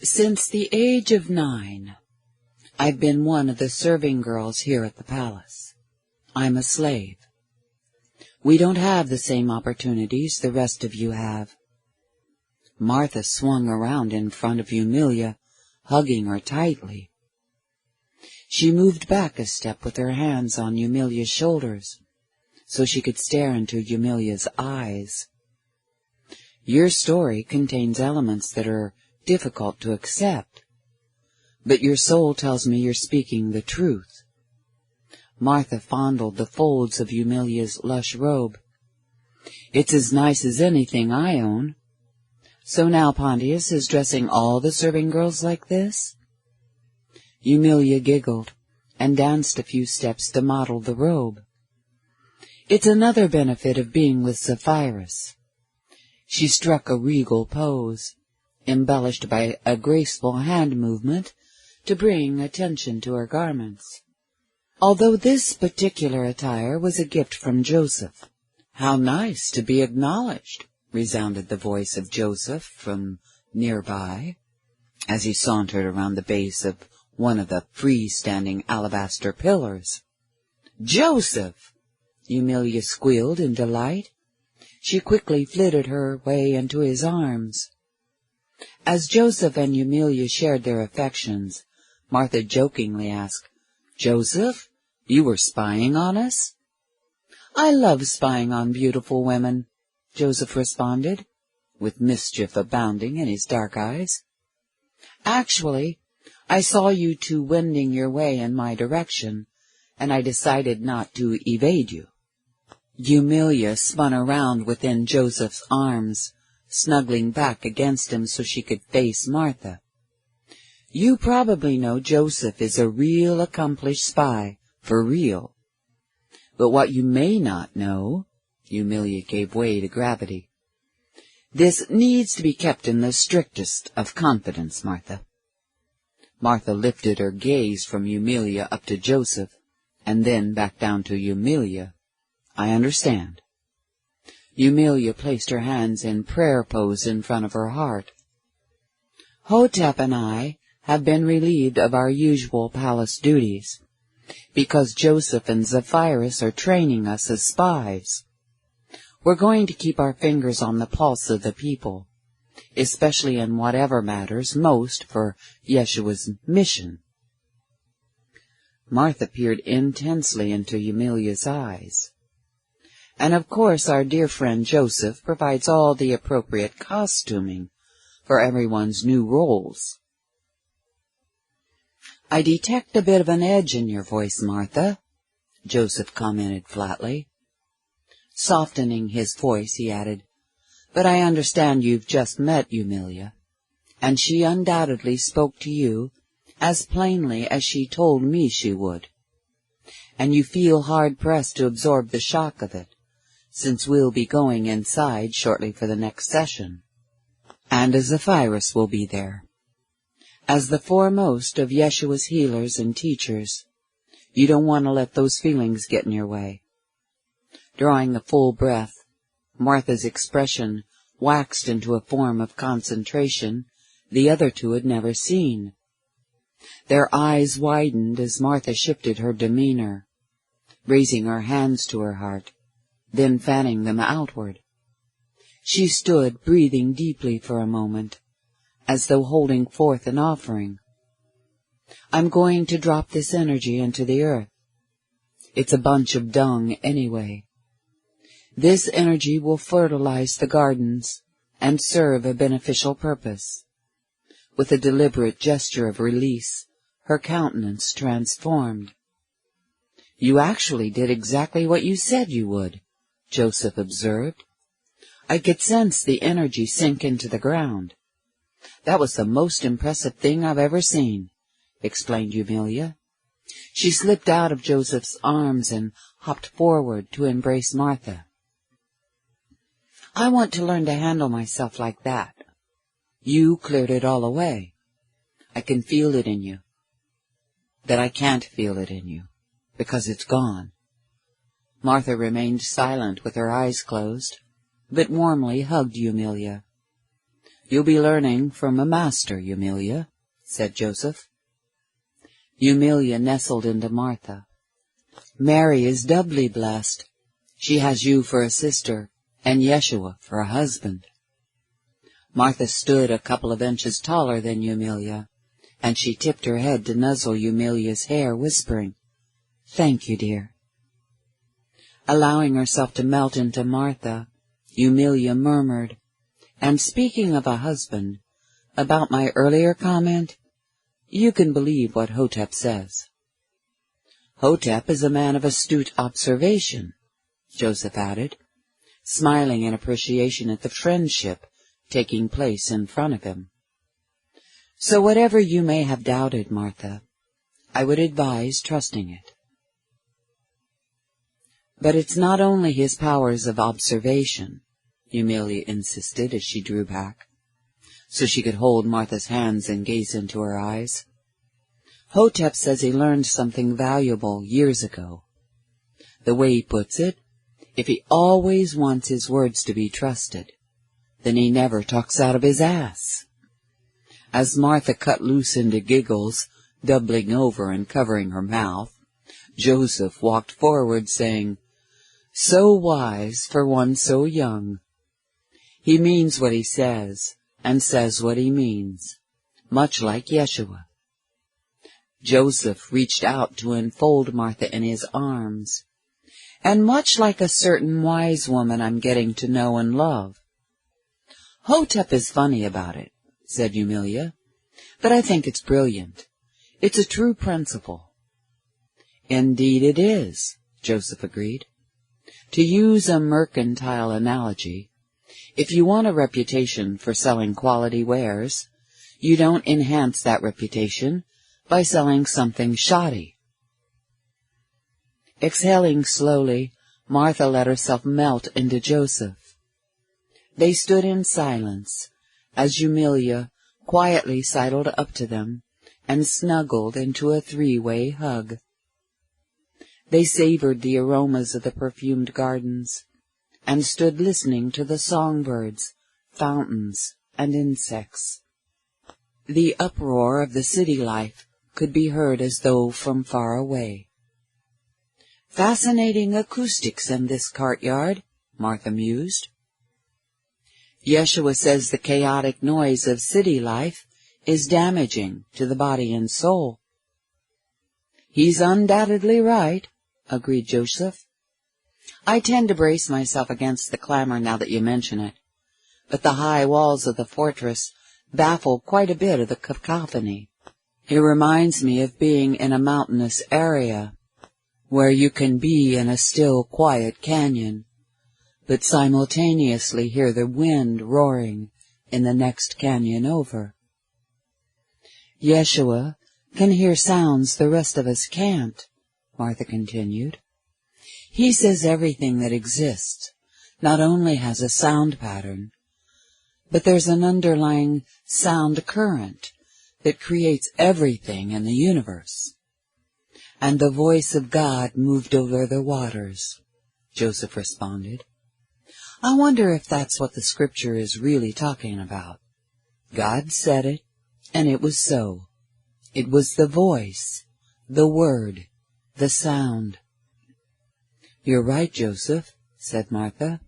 "Since the age of 9, I've been one of the serving girls here at the palace. I'm a slave. We don't have the same opportunities the rest of you have." Martha swung around in front of Eumelia, hugging her tightly. She moved back a step with her hands on Eumelia's shoulders, so she could stare into Eumelia's eyes. "Your story contains elements that are difficult to accept, but your soul tells me you're speaking the truth." Martha fondled the folds of Eumelia's lush robe. "It's as nice as anything I own. So now Pontius is dressing all the serving girls like this?" Eumelia giggled and danced a few steps to model the robe. "It's another benefit of being with Zephyrus." She struck a regal pose, embellished by a graceful hand movement to bring attention to her garments. "Although this particular attire was a gift from Joseph." "How nice to be acknowledged," resounded the voice of Joseph from nearby, as he sauntered around the base of one of the free-standing alabaster pillars. "Joseph!" Eumelia squealed in delight. She quickly flitted her way into his arms. As Joseph and Eumelia shared their affections, Martha jokingly asked, "Joseph, you were spying on us?" "I love spying on beautiful women," Joseph responded, with mischief abounding in his dark eyes. "Actually, I saw you two wending your way in my direction, and I decided not to evade you." Eumelia spun around within Joseph's arms, snuggling back against him so she could face Martha. "You probably know Joseph is a real accomplished spy, for real. But what you may not know," Eumelia gave way to gravity, "this needs to be kept in the strictest of confidence, Martha." Martha lifted her gaze from Eumelia up to Joseph, and then back down to Eumelia. "I understand." Eumelia placed her hands in prayer pose in front of her heart. "Hotep and I have been relieved of our usual palace duties, because Joseph and Zephyrus are training us as spies. We're going to keep our fingers on the pulse of the people, especially in whatever matters most for Yeshua's mission." Martha peered intensely into Eumelia's eyes. "And of course our dear friend Joseph provides all the appropriate costuming for everyone's new roles. "I detect a bit of an edge in your voice, Martha," Joseph commented flatly. Softening his voice, he added, "But I understand you've just met Eumelia, and she undoubtedly spoke to you as plainly as she told me she would. And you feel hard-pressed to absorb the shock of it, since we'll be going inside shortly for the next session, and Zephyrus will be there. As the foremost of Yeshua's healers and teachers, you don't want to let those feelings get in your way." Drawing a full breath, Martha's expression waxed into a form of concentration the other two had never seen. Their eyes widened as Martha shifted her demeanor, raising her hands to her heart, then fanning them outward. She stood breathing deeply for a moment, as though holding forth an offering. "I'm going to drop this energy into the earth. It's a bunch of dung anyway. This energy will fertilize the gardens and serve a beneficial purpose." With a deliberate gesture of release, her countenance transformed. "You actually did exactly what you said you would," Joseph observed. "I could sense the energy sink into the ground. That was the most impressive thing I've ever seen," explained Eumelia. She slipped out of Joseph's arms and hopped forward to embrace Martha. "I want to learn to handle myself like that. You cleared it all away. I can feel it in you. That I can't feel it in you, because it's gone." Martha remained silent with her eyes closed, but warmly hugged Eumelia. "You'll be learning from a master, Eumelia," said Joseph. Eumelia nestled into Martha. "Mary is doubly blessed. She has you for a sister, and Yeshua for a husband." Martha stood a couple of inches taller than Eumelia, and she tipped her head to nuzzle Eumelia's hair, whispering, "Thank you, dear." Allowing herself to melt into Martha, Eumelia murmured, "And speaking of a husband, about my earlier comment, you can believe what Hotep says." "Hotep is a man of astute observation," Joseph added, smiling in appreciation at the friendship taking place in front of him. "So whatever you may have doubted, Martha, I would advise trusting it." "But it's not only his powers of observation," Eumelia insisted as she drew back, so she could hold Martha's hands and gaze into her eyes. "Hotep says he learned something valuable years ago. The way he puts it, if he always wants his words to be trusted, then he never talks out of his ass." As Martha cut loose into giggles, doubling over and covering her mouth, Joseph walked forward, saying, "So wise for one so young. He means what he says, and says what he means, much like Yeshua." Joseph reached out to enfold Martha in his arms, "And much like a certain wise woman I'm getting to know and love." "Hotep is funny about it," said Eumelia, "but I think it's brilliant. It's a true principle." "Indeed it is," Joseph agreed. "To use a mercantile analogy, if you want a reputation for selling quality wares, you don't enhance that reputation by selling something shoddy." Exhaling slowly, Martha let herself melt into Joseph. They stood in silence as Eumelia quietly sidled up to them and snuggled into a three-way hug. They savored the aromas of the perfumed gardens and stood listening to the songbirds, fountains, and insects. The uproar of the city life could be heard as though from far away. "Fascinating acoustics in this courtyard," Martha mused. "Yeshua says the chaotic noise of city life is damaging to the body and soul." "He's undoubtedly right," agreed Joseph. "I tend to brace myself against the clamor now that you mention it, but the high walls of the fortress baffle quite a bit of the cacophony. It reminds me of being in a mountainous area, where you can be in a still, quiet canyon, but simultaneously hear the wind roaring in the next canyon over. Yeshua can hear sounds the rest of us can't, Martha continued. He says everything that exists not only has a sound pattern, but there's an underlying sound current that creates everything in the universe. And the voice of God moved over the waters, Joseph responded. I wonder if that's what the scripture is really talking about. God said it, and it was so. It was the voice, the word, the sound. You're right, Joseph, said Martha.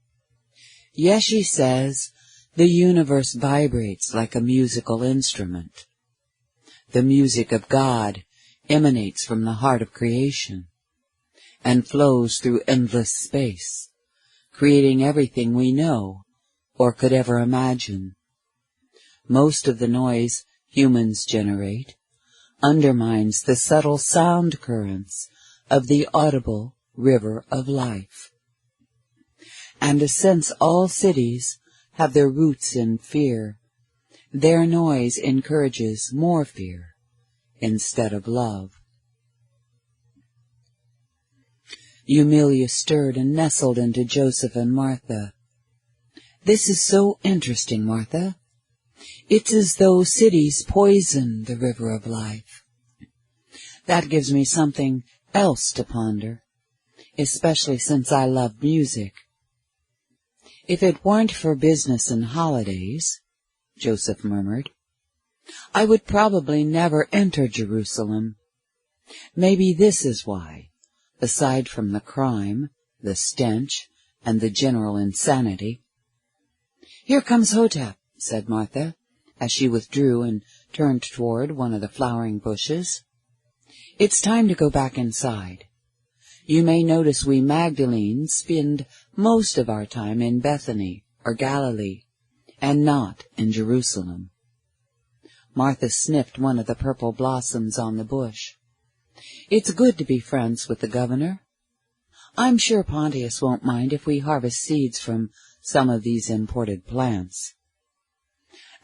Yeshe says the universe vibrates like a musical instrument. The music of God emanates from the heart of creation and flows through endless space, creating everything we know or could ever imagine. Most of the noise humans generate undermines the subtle sound currents of the audible river of life. And since all cities have their roots in fear, their noise encourages more fear instead of love. Eumelia stirred and nestled into Joseph and Martha. This is so interesting, Martha. It's as though cities poison the river of life. That gives me something else to ponder, especially since I love music. If it weren't for business and holidays, Joseph murmured, I would probably never enter Jerusalem. Maybe this is why, aside from the crime, the stench, and the general insanity. Here comes Hotep, said Martha, as she withdrew and turned toward one of the flowering bushes. It's time to go back inside. You may notice we Magdalenes spend most of our time in Bethany or Galilee, and not in Jerusalem. Martha sniffed one of the purple blossoms on the bush. It's good to be friends with the governor. I'm sure Pontius won't mind if we harvest seeds from some of these imported plants.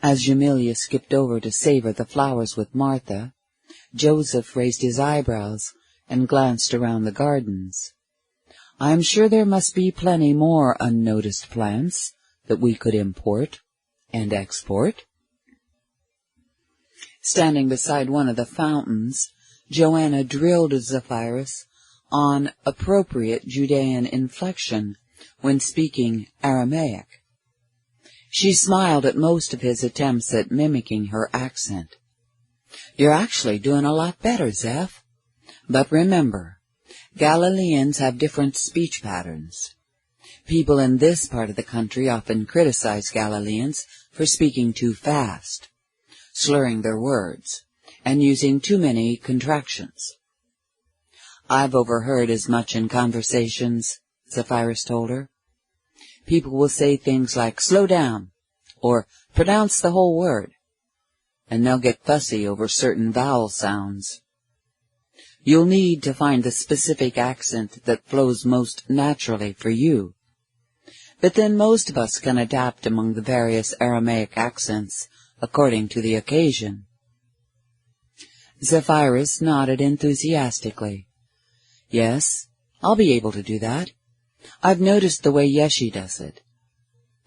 As Eumelia skipped over to savor the flowers with Martha, Joseph raised his eyebrows and glanced around the gardens. I'm sure there must be plenty more unnoticed plants that we could import and export. Standing beside one of the fountains, Joanna drilled Zephyrus on appropriate Judean inflection when speaking Aramaic. She smiled at most of his attempts at mimicking her accent. You're actually doing a lot better, Zeph. But remember, Galileans have different speech patterns. People in this part of the country often criticize Galileans for speaking too fast, slurring their words, and using too many contractions. I've overheard as much in conversations, Zephyrus told her. People will say things like, slow down, or pronounce the whole word, and they'll get fussy over certain vowel sounds. You'll need to find the specific accent that flows most naturally for you. But then most of us can adapt among the various Aramaic accents according to the occasion. Zephyrus nodded enthusiastically. Yes, I'll be able to do that. I've noticed the way Yeshe does it.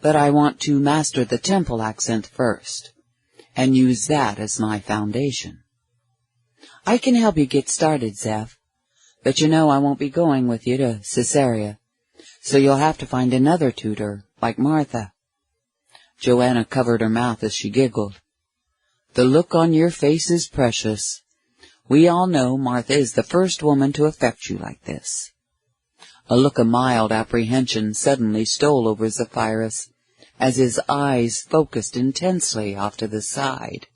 But I want to master the temple accent first, and use that as my foundation. I can help you get started, Zeph, but you know I won't be going with you to Caesarea, so you'll have to find another tutor, like Martha. Joanna covered her mouth as she giggled. The look on your face is precious. We all know Martha is the first woman to affect you like this. A look of mild apprehension suddenly stole over Zephyrus, as his eyes focused intensely off to the side.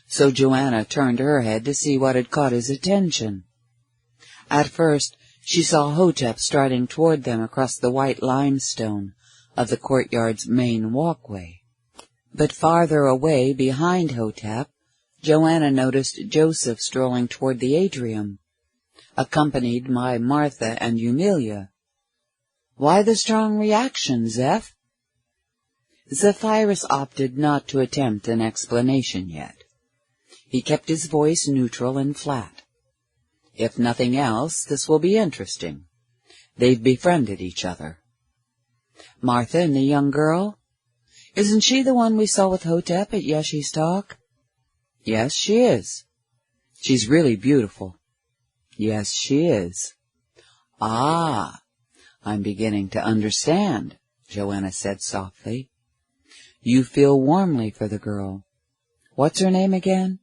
So Joanna turned her head to see what had caught his attention. At first, she saw Hotep striding toward them across the white limestone of the courtyard's main walkway. But farther away behind Hotep, Joanna noticed Joseph strolling toward the atrium, accompanied by Martha and Eumelia. "Why the strong reaction, Zeph?" Zephyrus opted not to attempt an explanation yet. He kept his voice neutral and flat. "If nothing else, this will be interesting. They've befriended each other." "Martha and the young girl? Isn't she the one we saw with Hotep at Yeshi's talk?" "Yes, she is." "She's really beautiful." "Yes, she is." "Ah, I'm beginning to understand," Joanna said softly. "You feel warmly for the girl. What's her name again?"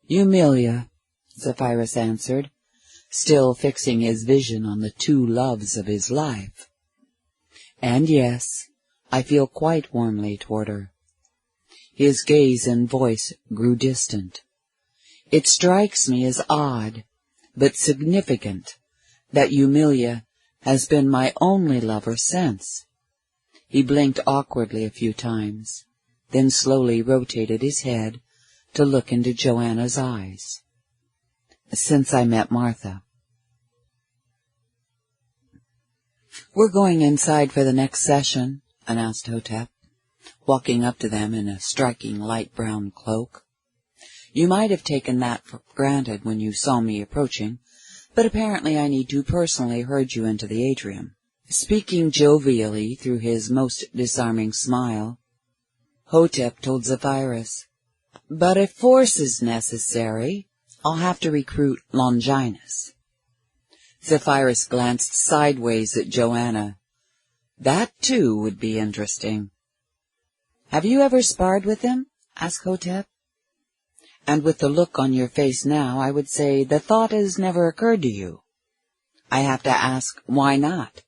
"Eumelia," Zephyrus answered, still fixing his vision on the two loves of his life. "And yes, I feel quite warmly toward her." His gaze and voice grew distant. "It strikes me as odd, but significant, that Eumelia has been my only lover since." He blinked awkwardly a few times, then slowly rotated his head to look into Joanna's eyes. "Since I met Martha." "We're going inside for the next session," announced Hotep, walking up to them in a striking light brown cloak. "You might have taken that for granted when you saw me approaching, but apparently I need to personally herd you into the atrium." Speaking jovially through his most disarming smile, Hotep told Zephyrus, "But if force is necessary, I'll have to recruit Longinus." Zephyrus glanced sideways at Joanna. "That, too, would be interesting." "Have you ever sparred with him?" asked Hotep. "And with the look on your face now, I would say the thought has never occurred to you. I have to ask, why not?"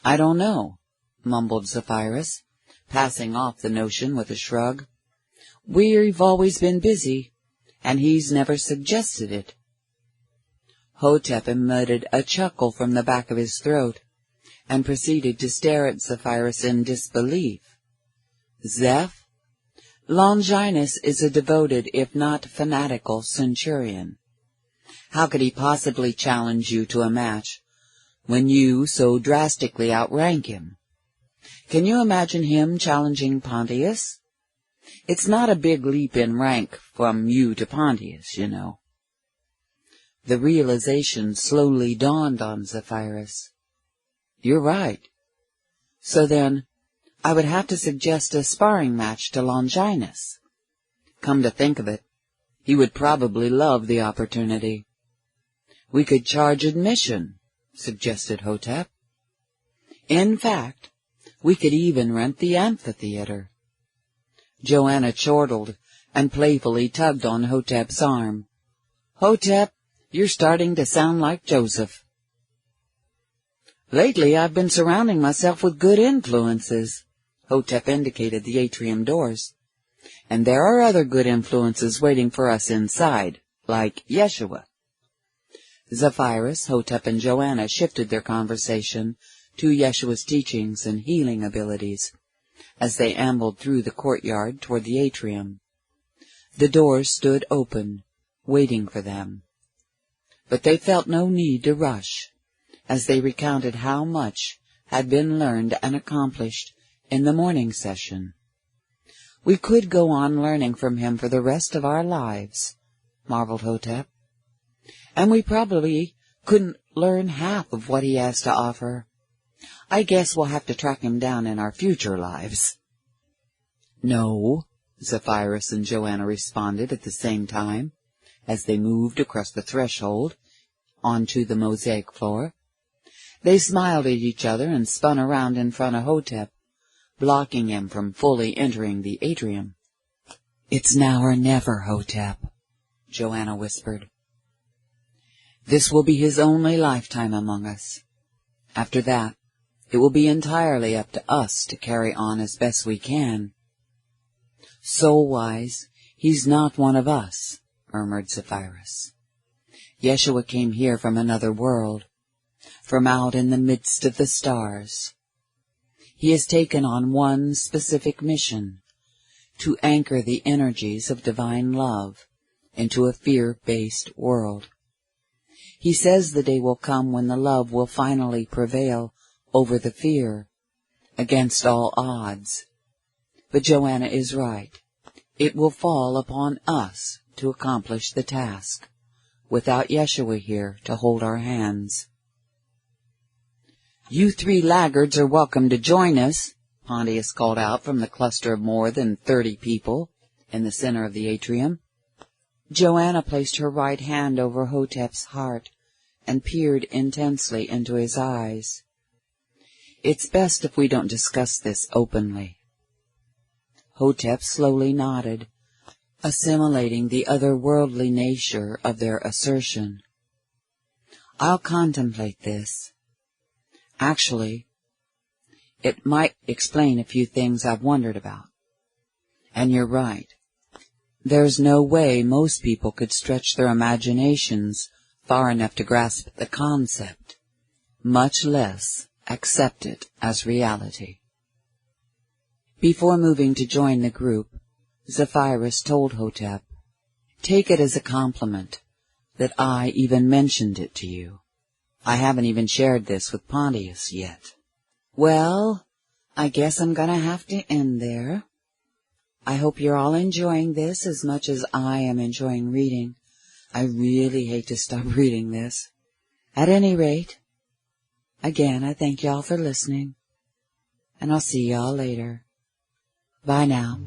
"I don't know," mumbled Zephyrus, passing off the notion with a shrug. "We've always been busy, and he's never suggested it." Hotep emitted a chuckle from the back of his throat, and proceeded to stare at Zephyrus in disbelief. "Zeph, Longinus is a devoted, if not fanatical, centurion. How could he possibly challenge you to a match when you so drastically outrank him? Can you imagine him challenging Pontius? It's not a big leap in rank from you to Pontius, you know." The realization slowly dawned on Zephyrus. "You're right. So then, I would have to suggest a sparring match to Longinus. Come to think of it, he would probably love the opportunity." "We could charge admission," suggested Hotep. "In fact, we could even rent the amphitheater." Joanna chortled and playfully tugged on Hotep's arm. "Hotep, you're starting to sound like Joseph." "Lately I've been surrounding myself with good influences," Hotep indicated the atrium doors. "And there are other good influences waiting for us inside, like Yeshua." Zephyrus, Hotep, and Joanna shifted their conversation to Yeshua's teachings and healing abilities as they ambled through the courtyard toward the atrium. The doors stood open, waiting for them. But they felt no need to rush, as they recounted how much had been learned and accomplished in the morning session. "We could go on learning from him for the rest of our lives," marveled Hotep. "And we probably couldn't learn half of what he has to offer. I guess we'll have to track him down in our future lives." "No," Zephyrus and Joanna responded at the same time, as they moved across the threshold onto the mosaic floor. They smiled at each other and spun around in front of Hotep, blocking him from fully entering the atrium. "It's now or never, Hotep," Joanna whispered. "This will be his only lifetime among us. After that, it will be entirely up to us to carry on as best we can." "Soul-wise, he's not one of us," murmured Zephyrus. "Yeshua came here from another world, from out in the midst of the stars. He has taken on one specific mission, to anchor the energies of divine love into a fear-based world. He says the day will come when the love will finally prevail over the fear, against all odds. But Joanna is right. It will fall upon us to accomplish the task, without Yeshua here to hold our hands. "You 3 laggards are welcome to join us," Pontius called out from the cluster of more than 30 people in the center of the atrium. Joanna placed her right hand over Hotep's heart and peered intensely into his eyes. "It's best if we don't discuss this openly." Hotep slowly nodded, assimilating the otherworldly nature of their assertion. "I'll contemplate this. Actually, it might explain a few things I've wondered about. And you're right. There's no way most people could stretch their imaginations far enough to grasp the concept, much less accept it as reality." Before moving to join the group, Zephyrus told Hotep, "Take it as a compliment that I even mentioned it to you. I haven't even shared this with Pontius yet." "Well, I guess I'm gonna have to end there. I hope you're all enjoying this as much as I am enjoying reading. I really hate to stop reading this. At any rate, again, I thank y'all for listening, and I'll see y'all later. Bye now."